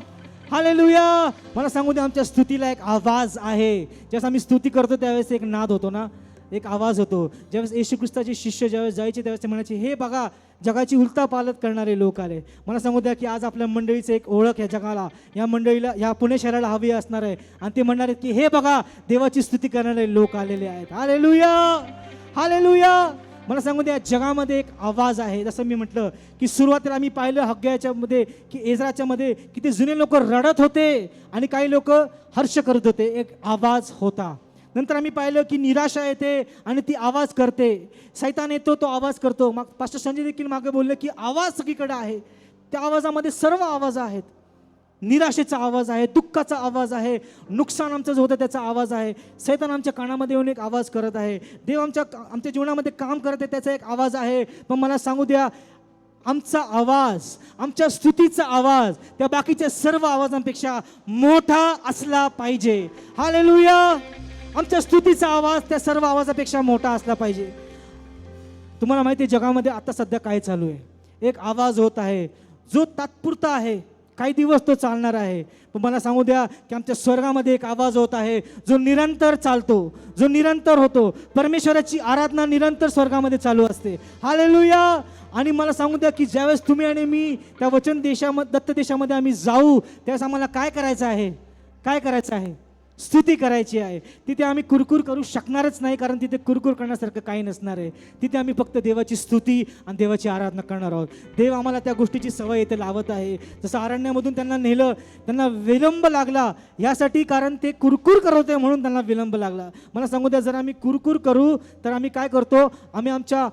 hallelujah. मला सांगू दे, आमच्या स्तुतीला एक आवाज आहे. ज्यावेळेस आम्ही स्तुती करतो त्यावेळेस एक नाद होतो ना, एक आवाज होतो. ज्यावेळेस येशू ख्रिस्ताचे शिष्य ज्यावेळेस जायचे त्यावेळेस ते म्हणायचे, हे बघा जगाची उलथापालथ करणारे लोक आले. मला सांगू द्या की आज आपल्या मंडळीचं एक ओळख या जगाला, या मंडळीला, या पुणे शहराला हवी असणार आहे. आणि ते म्हणणार आहेत की हे बघा देवाची स्तुती करणारे लोक आलेले आहेत. Hallelujah, hallelujah. मला सांगू द्या, जगामध्ये एक आवाज आहे. जसं मी म्हटलं की सुरुवातीला आम्ही पाहिलं हग्ग्याच्या मध्ये की एजराच्या मध्ये की ते जुने लोक रडत होते आणि काही लोक हर्ष करत होते. एक आवाज होता. नंतर आम्ही पाहिलं की निराशा येते आणि ती आवाज करते. सैतान येतो, तो आवाज करतो. मग पास्टर संजय देखील मागे बोलले की आवाज सगळीकडे आहे. त्या आवाजामध्ये सर्व आवाज आहेत. निराशेचा आवाज आहे, दुःखाचा आवाज आहे, नुकसान आमचं जो होतं त्याचा आवाज आहे. सैतान आमच्या कानामध्ये येऊन एक आवाज करत आहे. देव आमच्या जीवनामध्ये काम करत आहे त्याचा एक आवाज आहे. पण मला सांगू द्या, आमचा आवाज, आमच्या स्तुतीचा आवाज त्या बाकीच्या सर्व आवाजांपेक्षा मोठा असला पाहिजे. हालेलुया. आमच्या स्तुतीचा आवाज त्या सर्व आवाजापेक्षा मोठा असला पाहिजे. तुम्हाला माहिती आहे जगामध्ये आता सध्या काय चालू आहे? एक आवाज होत आहे जो तात्पुरता आहे, काही दिवस तो चालणार आहे. पण मला सांगू द्या की आमच्या स्वर्गामध्ये एक आवाज होत आहे जो निरंतर चालतो, जो निरंतर होतो. परमेश्वराची आराधना निरंतर स्वर्गामध्ये चालू असते. हालेलुया. आणि मला सांगू द्या की ज्यावेळेस तुम्ही आणि मी त्या वचन देशामध्ये, दत्त देशामध्ये आम्ही जाऊ त्यावेळेस आम्हाला काय करायचं आहे? काय करायचं आहे? स्तुती करायची आहे. तिथे आम्ही कुरकुर करू शकणारच नाही, कारण तिथे कुरकुर करण्यासारखं काही नसणार आहे. तिथे आम्ही फक्त देवाची स्तुती आणि देवाची आराधना करणार आहोत. देव आम्हाला त्या गोष्टीची सवय इथे लावत आहे. जसं अरण्यामधून त्यांना नेलं, त्यांना विलंब लागला यासाठी, कारण ते कुरकुर करत होते म्हणून त्यांना विलंब लागला. मला सांगू द्या, जर आम्ही कुरकुर करू तर आम्ही काय करतो? आम्ही आमच्या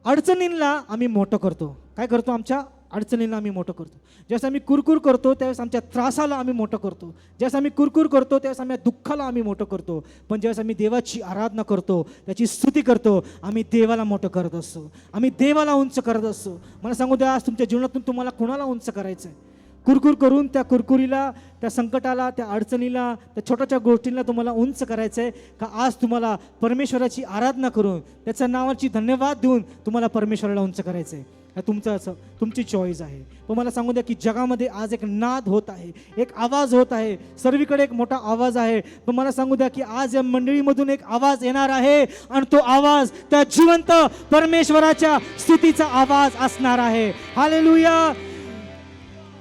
अडचणींना आम्ही मोठं करतो. काय करतो? आमच्या अडचणींना आम्ही मोठं करतो. ज्यावेळेस आम्ही कुरकुर करतो त्यावेळेस आमच्या त्रासाला आम्ही मोठं करतो. ज्यावेळेस आम्ही कुरकुर करतो त्यावेळेस आम्ही दुःखाला आम्ही मोठं करतो. पण ज्यावेळेस आम्ही देवाची आराधना करतो, त्याची स्तुती करतो, आम्ही देवाला मोठं करत असतो, आम्ही देवाला उंच करत असतो. मला सांगू द्या, आज तुमच्या जीवनातून तुम्हाला कोणाला उंच करायचं आहे? कुरकुर करून त्या कुरकुरीला, त्या संकटाला, त्या अडचणीला, त्या छोट्याच्या गोष्टींना तुम्हाला उंच करायचं आहे का आज तुम्हाला परमेश्वराची आराधना करून त्याच्या नावाची धन्यवाद देऊन तुम्हाला परमेश्वराला उंच करायचं आहे? तुमचं असं तुमची चॉईस आहे. पण मला सांगू द्या की जगामध्ये आज एक नाद होत आहे, एक आवाज होत आहे, सर्वीकडे एक मोठा आवाज आहे. पण मला सांगू द्या की आज या मंडळीमधून एक आवाज येणार आहे आणि तो आवाज त्या जिवंत परमेश्वराच्या स्तुतीचा आवाज असणार आहे. हालेलुया.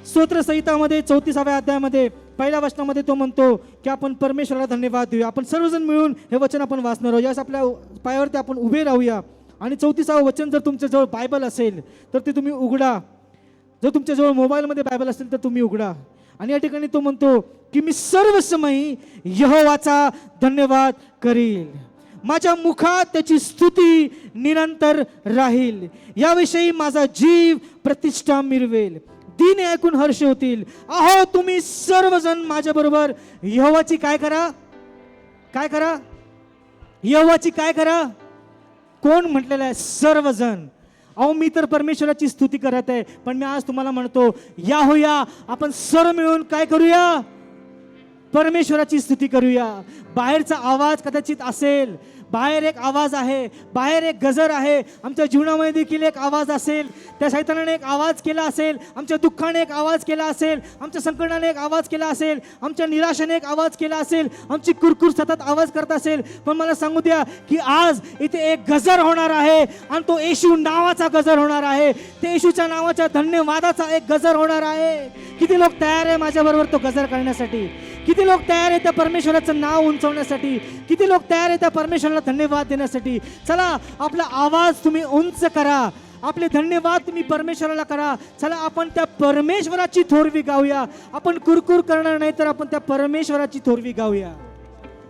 स्तोत्रसंहितामध्ये 34व्या अध्यायामध्ये 1ल्या वचनामध्ये तो म्हणतो की आपण परमेश्वराला धन्यवाद देऊया. आपण सर्वजण मिळून हे वचन आपण वाचणार आहोत. यास आपल्या पायावरती आपण उभे राहूया. आणि 34वं वचन जर तुमच्याजवळ बायबल असेल तर ते तुम्ही उघडा. जर तुमच्याजवळ मोबाईलमध्ये बायबल असेल तर तुम्ही उघडा. आणि या ठिकाणी तो म्हणतो की मी सर्व समयी यहोवाचा धन्यवाद करील. माझ्या मुखात त्याची स्तुती निरंतर राहील. याविषयी माझा जीव प्रतिष्ठा मिरवेल. दीन ऐकून हर्ष होतील. अहो तुम्ही सर्वजण माझ्या बरोबर यहोवाची काय करा, काय करा, यहोवाची काय करा. कोण म्हटलेलं आहे? सर्वजण. अहो मी तर परमेश्वराची स्तुती करत आहे, पण मी आज तुम्हाला म्हणतो या होया आपण सर्व मिळून काय करूया, परमेश्वराची स्तुती करूया. बाहेरचा आवाज कदाचित असेल, बाहेर एक आवाज आहे, बाहेर एक गजर आहे, आमच्या जीवनामध्ये देखील एक आवाज असेल. त्या शैतानाने एक आवाज केला असेल, आमच्या दुःखाने एक आवाज केला असेल, आमच्या संकटाने एक आवाज केला असेल, आमच्या निराशेने एक आवाज केला असेल, आमची कुरकुर सतत आवाज करत असेल. पण मला सांगू द्या की आज इथे एक गजर होणार आहे आणि तो येशू नावाचा गजर होणार आहे. ते येशूच्या नावाच्या धन्यवादाचा एक गजर होणार आहे. किती लोक तयार आहे माझ्याबरोबर तो गजर करण्यासाठी? किती लोक तयार आहे त्या परमेश्वराचं नाव उंचवण्यासाठी? किती लोक तयार आहे त्या परमेश्वराला धन्यवाद देण्यासाठी? चला आपला आवाज तुम्ही उंच करा, आपले धन्यवाद तुम्ही परमेश्वराला करा. चला आपण त्या परमेश्वराची थोरवी गाऊया. आपण कुरकुर करणार नाही, तर आपण त्या परमेश्वराची थोरवी गाऊया.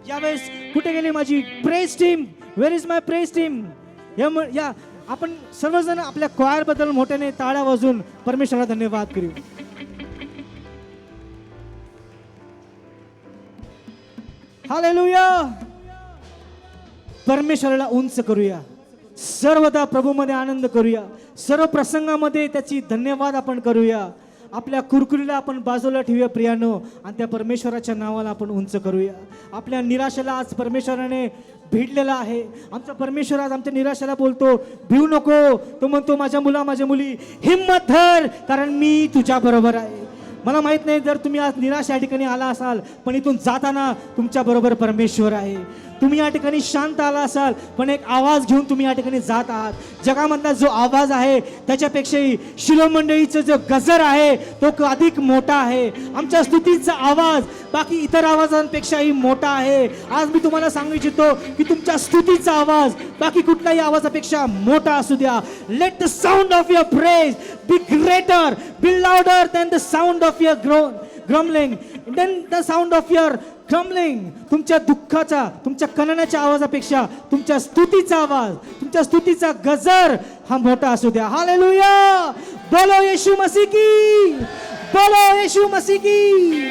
यावेळेस कुठे गेली माझी praise team? Where is my praise team? या आपण सर्वजण आपल्या क्वायर बद्दल मोठ्याने टाळ्या वाजून परमेश्वराला धन्यवाद करू. हालेलुया. परमेश्वराला उंच करूया, सर्वदा प्रभूमध्ये आनंद करूया, सर्व प्रसंगामध्ये त्याची धन्यवाद आपण करूया. आपल्या कुरकुरीला आपण बाजूला ठेवूया प्रियानो, आणि त्या परमेश्वराच्या नावाला आपण उंच करूया. आपल्या निराशेला आज परमेश्वराने भिडलेला आहे. आमचा परमेश्वर आज आमच्या निराशेला बोलतो भिऊ नको. तो म्हणतो माझ्या मुला, माझ्या मुली, हिम्मत धर, कारण मी तुझ्या बरोबर आहे. मला माहित नाही जर तुम्ही आज निराश या ठिकाणी आला असाल, पण इथून जाताना तुमच्या बरोबर परमेश्वर आहे. तुम्ही या ठिकाणी शांत आला असाल, पण एक आवाज घेऊन तुम्ही या ठिकाणी जात आहात. जगामधला जो आवाज आहे त्याच्यापेक्षाही शिलो मंडळीचा जो गजर आहे तो अधिक मोठा आहे. आमच्या स्तुतीचा आवाज बाकी इतर आवाजांपेक्षाही मोठा आहे. आज मी तुम्हाला सांगू इच्छितो की तुमच्या स्तुतीचा आवाज बाकी कुठल्याही आवाजापेक्षा मोठा असू द्या. Let the sound of your praise be greater, be louder than the sound of your grumbling, then the sound of your grumbling. तुमच्या दुःखाचा, तुमच्या कणण्याच्या आवाजापेक्षा तुमच्या स्तुतीचा आवाज, तुमच्या स्तुतीचा गजर हा मोठा असू द्या. हालेलुया. बोलो येशू मसीह की, बोलो येशू मसीह की.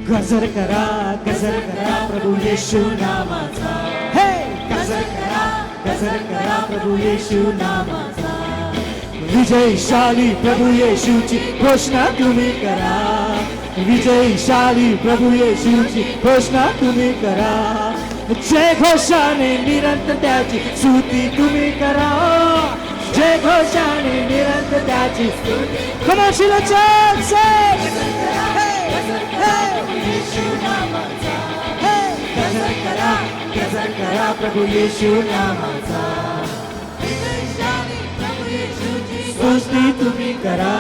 गजर करा, गजर करा प्रभू येशू नामाचा. हे गजर करा प्रभू येशू नामाचा. विजयशाली प्रभू येशूची घोषणा तुम्ही करा. विजयशाली प्रभू येशूची घोषणा तुम्ही करा. जय घोषाने निरंतर त्याची स्तुती तुम्ही करा. जय घोषाने निरंतर त्याची स्तुती. Come on, Shiloh Church, say. गजर करा प्रभू येशू नामाचा. स्तुती तुम्ही करा.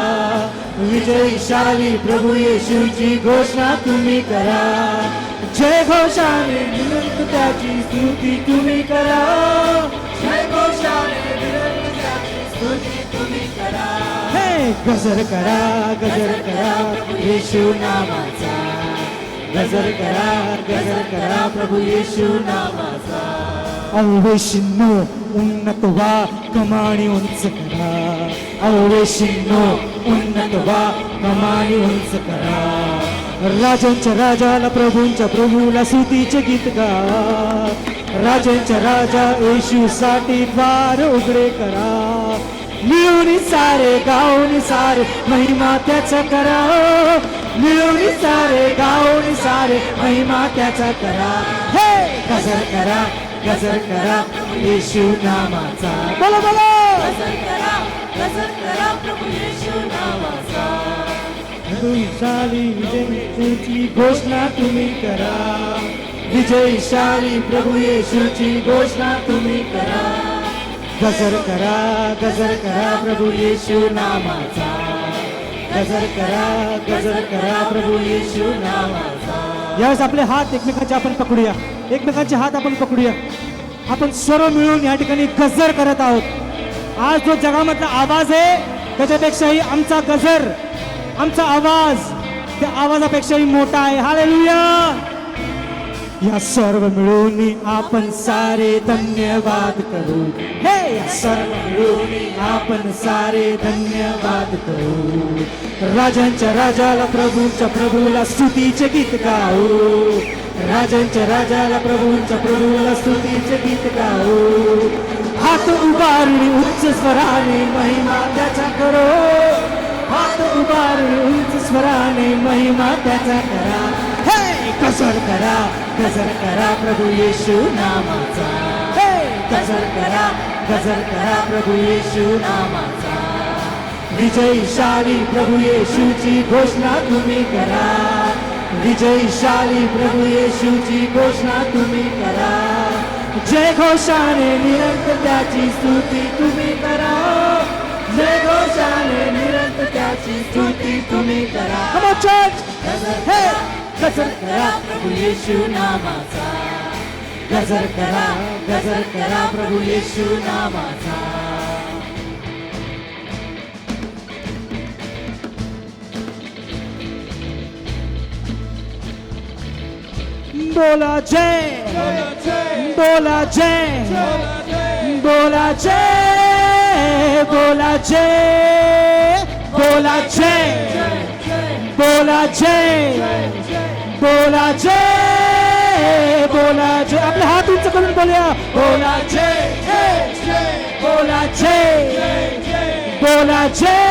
विजयशाली प्रभू येशूची घोषणा तुम्ही करा. जय घोषाने निरंतर त्याची स्तुती तुम्ही करा. जय घोषाने निरंतर त्याची स्तुती तुम्ही करा. हे गजर करा प्रभू येशू नामाचा. गजर करा प्रभू येशू नामाचा. अवेशिनो उन्नत व्हा, कमानी उंच करा. अवेशिनो उन्नत व्हा, कमानी उंच करा. राजांच्या राजाला, प्रभूंच्या प्रभूला स्तुतीचे गीत गा. राजांच्या राजा येशूसाठी द्वार उघडे करा. मिळून सारे गाऊन सारे महिमा त्याचा करा. मिळून सारे गाऊन सारे महिमा त्याचा करा. हे गजर करा येशू नामाचा. बोला बोला. गजर करा प्रभू येशू नामाचा. विजयशाली विजयची घोषणा तुम्ही करा. विजयशाली प्रभू येशूची घोषणा तुम्ही करा. गजर करा प्रभू येशू नामाचा. गजर करा प्रभू येशू नामाचा. यावेळेस आपले हात एकमेकांचे आपण पकडूया, एकमेकांचे हात आपण पकडूया. आपण सर्व मिळून या ठिकाणी गजर करत आहोत. आज जो जगामधला आवाज आहे त्याच्यापेक्षाही आमचा गजर, आमचा आवाज त्या आवाजापेक्षाही मोठा आहे. हालेलुया. या सर्व मिळून आपण सारे धन्यवाद करू. हे या सर्व मिळून आपण सारे धन्यवाद करू. राजांच्या राजाला प्रभूंच्या प्रभूला स्तुतीचे गीत गाऊ. राजांच्या राजाला प्रभूंच्या प्रभूला स्तुतीचे गीत गाऊ. हात उभारणी उच्च स्वराने महिमा त्याचा करो. हात उभारणी उच्च स्वराने महिमा त्याचा करा. हे गजर करा प्रभू येशू नामाचा. हे गजर करा प्रभू येशू नामाचा. विजयशाली प्रभू येशूची घोषणा तुम्ही करा. विजयशाली प्रभू येशूची घोषणा तुम्ही करा. जय घोषाने निरंतर त्याची स्तुती तुम्ही करा. जय घोषाने निरंतर त्याची स्तुती तुम्ही करा. Come on, church. Hey, गजर करा प्रभू येशू नामाचा. गजर करा प्रभू येशू नामाचा. बोला जय, बोला जय, बोला जय, बोला जय, बोला जय, बोला जय, बोला जय, बोला जय. आपले हात उंच करून बोलूया. बोला जय, बोला जय, बोला जय,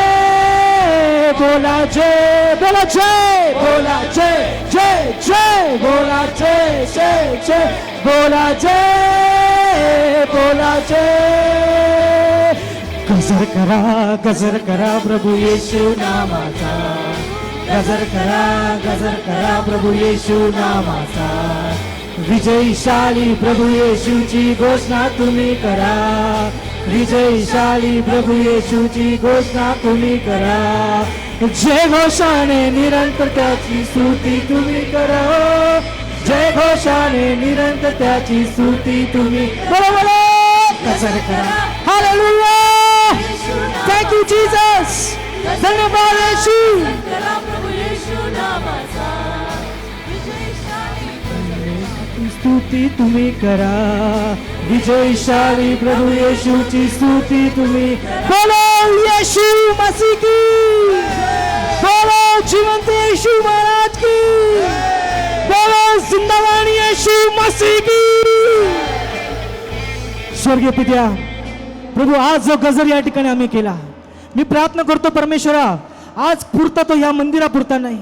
बोला जय, बोला जय, बोला जय, जय जय, बोला जय, जय जय, बोला जय, बोला जय. गजर करा प्रभू येशू नामाचा. गजर करा प्रभू येशू नामाचा. विजयशाली प्रभू येशूची घोषणा तुम्ही करा. विजयशाली प्रभू येशूची घोषणा तुम्ही करा. जय घोषाने निरंतर त्याची स्तुती तुम्ही करा. जय घोषाने निरंतर त्याची स्तुती तुम्ही बरोबर. गजर करा. हालेलुया. Thank you Jesus. धन्यवाद येशू. स्तुती तुम्ही करा. विजयशाली प्रभू येशूची स्तुती तुम्ही. बोलो येशू मसीह की. बोलो जीवंत येशू महाराज की. बोलो जिंदाबाद येशू मसीह की. स्वर्गीय पित्या प्रभू, आज जो गजर या ठिकाणी आम्ही केला, मी प्रार्थना करतो परमेश्वरा, आज पुरता तो या मंदिरापुरता नाही,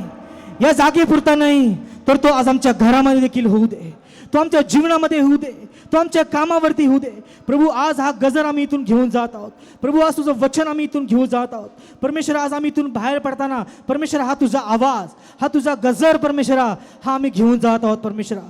या जागेपुरता नाही, तर तो आज आमच्या घरामध्ये देखील होऊ दे. तो आमच्या जीवनामध्ये होऊ दे. तो आमच्या कामावरती होऊ दे. प्रभू, आज हा गजर आम्ही इथून घेऊन जात आहोत. प्रभू, आज तुझं वचन आम्ही इथून घेऊन जात आहोत. परमेश्वरा, आज आम्ही इथून बाहेर पडताना परमेश्वरा, हा तुझा आवाज, हा तुझा गजर परमेश्वरा, हा आम्ही घेऊन जात आहोत. परमेश्वरा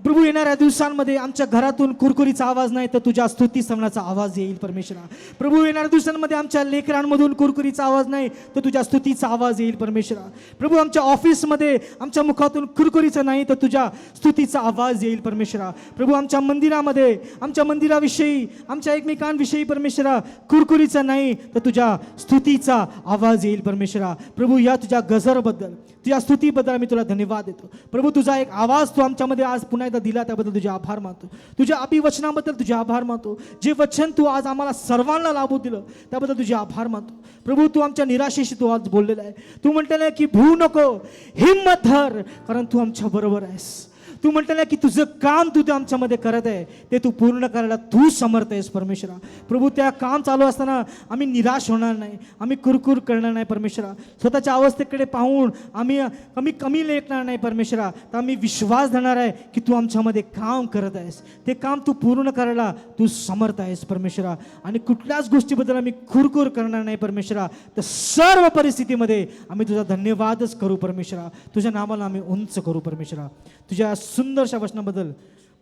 प्रभू, येणाऱ्या दिवसांमध्ये आमच्या घरातून कुरकुरीचा आवाज नाही तर तुझ्या स्तुती स्तवनाचा आवाज येईल. परमेश्वरा प्रभू, येणाऱ्या दिवसांमध्ये आमच्या लेकरांमधून कुरकुरीचा आवाज नाही तर तुझ्या स्तुतीचा आवाज येईल. परमेश्वरा प्रभू, आमच्या ऑफिसमध्ये आमच्या मुखातून कुरकुरीचं नाही तर तुझ्या स्तुतीचा आवाज येईल. परमेश्वरा प्रभू, आमच्या मंदिरामध्ये, आमच्या मंदिराविषयी, आमच्या एकमेकांविषयी परमेश्वरा कुरकुरीचं नाही तर तुझ्या स्तुतीचा आवाज येईल. परमेश्वरा प्रभू, या तुझ्या गजरबद्दल, तुझ्या स्तुतीबद्दल आम्ही तुला धन्यवाद देतो. प्रभू, तुझा एक आवाज तू आमच्यामध्ये आज पुन्हा एकदा दिला त्याबद्दल तुझे आभार मानतो. तुझ्या अभिवचनाबद्दल तुझे आभार मानतो. जे वचन तू आज आम्हाला सर्वांना लाभू दिलं त्याबद्दल तुझे आभार मानतो. प्रभू, तू आमच्या निराशेशी तू आज बोललेला आहे. तू म्हटलेलं आहे की भू नको, हिम्मत धर, कारण तू आमच्या बरोबर आहेस. तू म्हटलेलं आहे की तुझं काम तू ते आमच्यामध्ये करत आहे, ते तू पूर्ण करायला तू समर्थ आहेस. परमेश्वरा प्रभू, त्या काम चालू असताना आम्ही निराश होणार नाही, आम्ही कुरकुर करणार नाही. परमेश्वरा स्वतःच्या अवस्थेकडे पाहून आम्ही कमी लेखणार नाही. परमेश्वरा तर आम्ही विश्वास धरणार आहे की तू आमच्यामध्ये काम करत आहेस, ते काम तू पूर्ण करायला तू समर्थ आहेस. परमेश्वरा आणि कुठल्याच गोष्टीबद्दल आम्ही कुरकुर करणार नाही. परमेश्वरा तर सर्व परिस्थितीमध्ये आम्ही तुझा धन्यवादच करू. परमेश्वरा तुझ्या नावाला आम्ही उंच करू. परमेश्वरा तुझ्या सुंदरशा वचनाबद्दल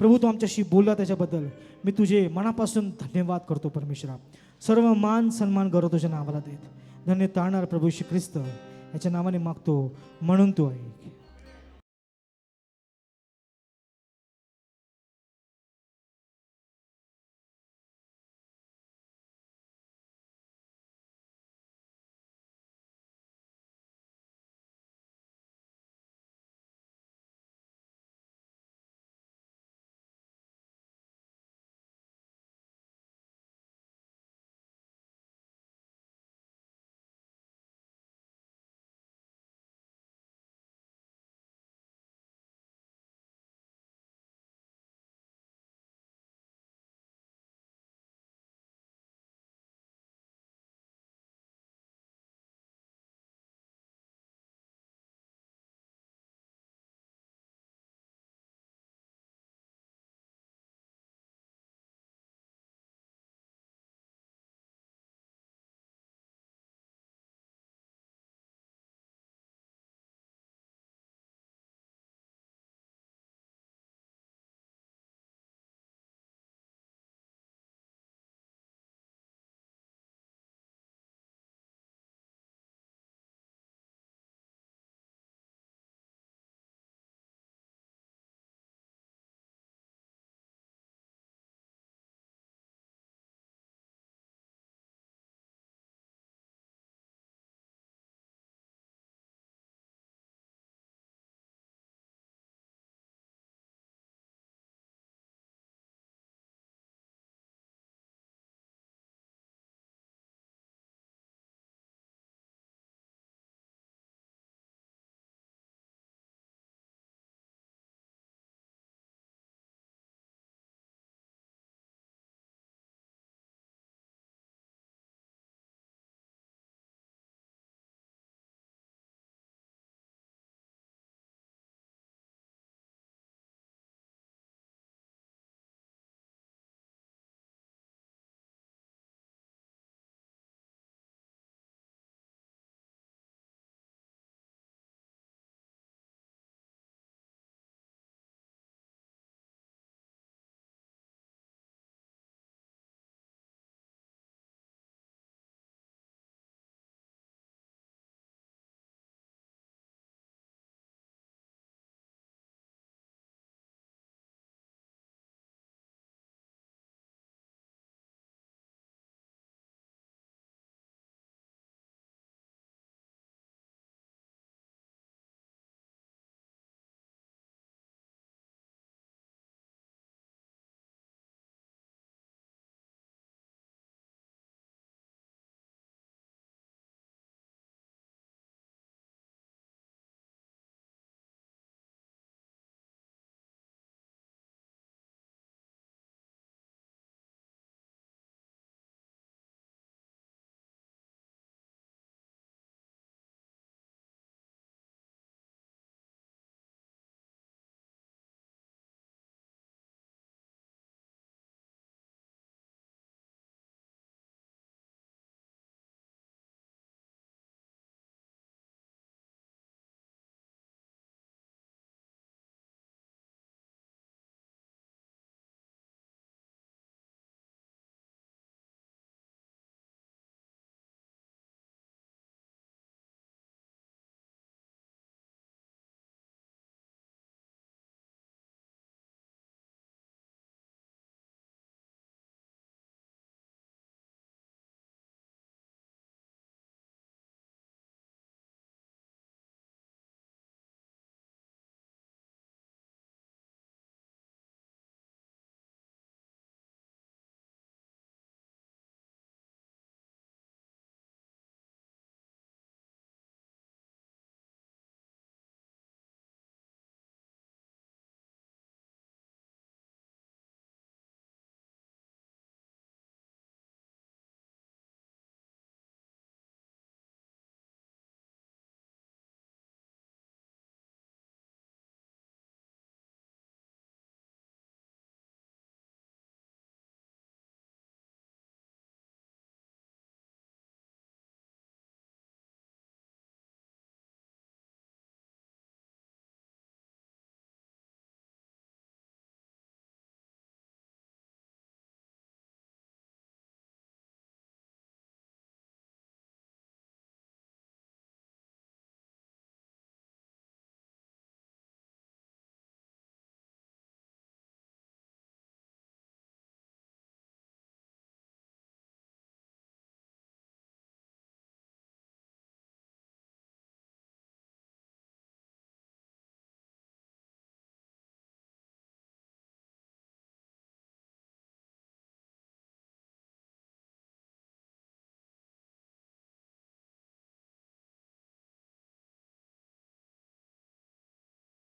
प्रभू, तू आमच्याशी बोलला त्याच्याबद्दल मी तुझे मनापासून धन्यवाद करतो. परमेश्वरा सर्व मान सन्मान गौरव तुझ्या नावाला देत धन्य तारणार प्रभू श्री ख्रिस्त याच्या नावाने मागतो, म्हणून तू ऐक.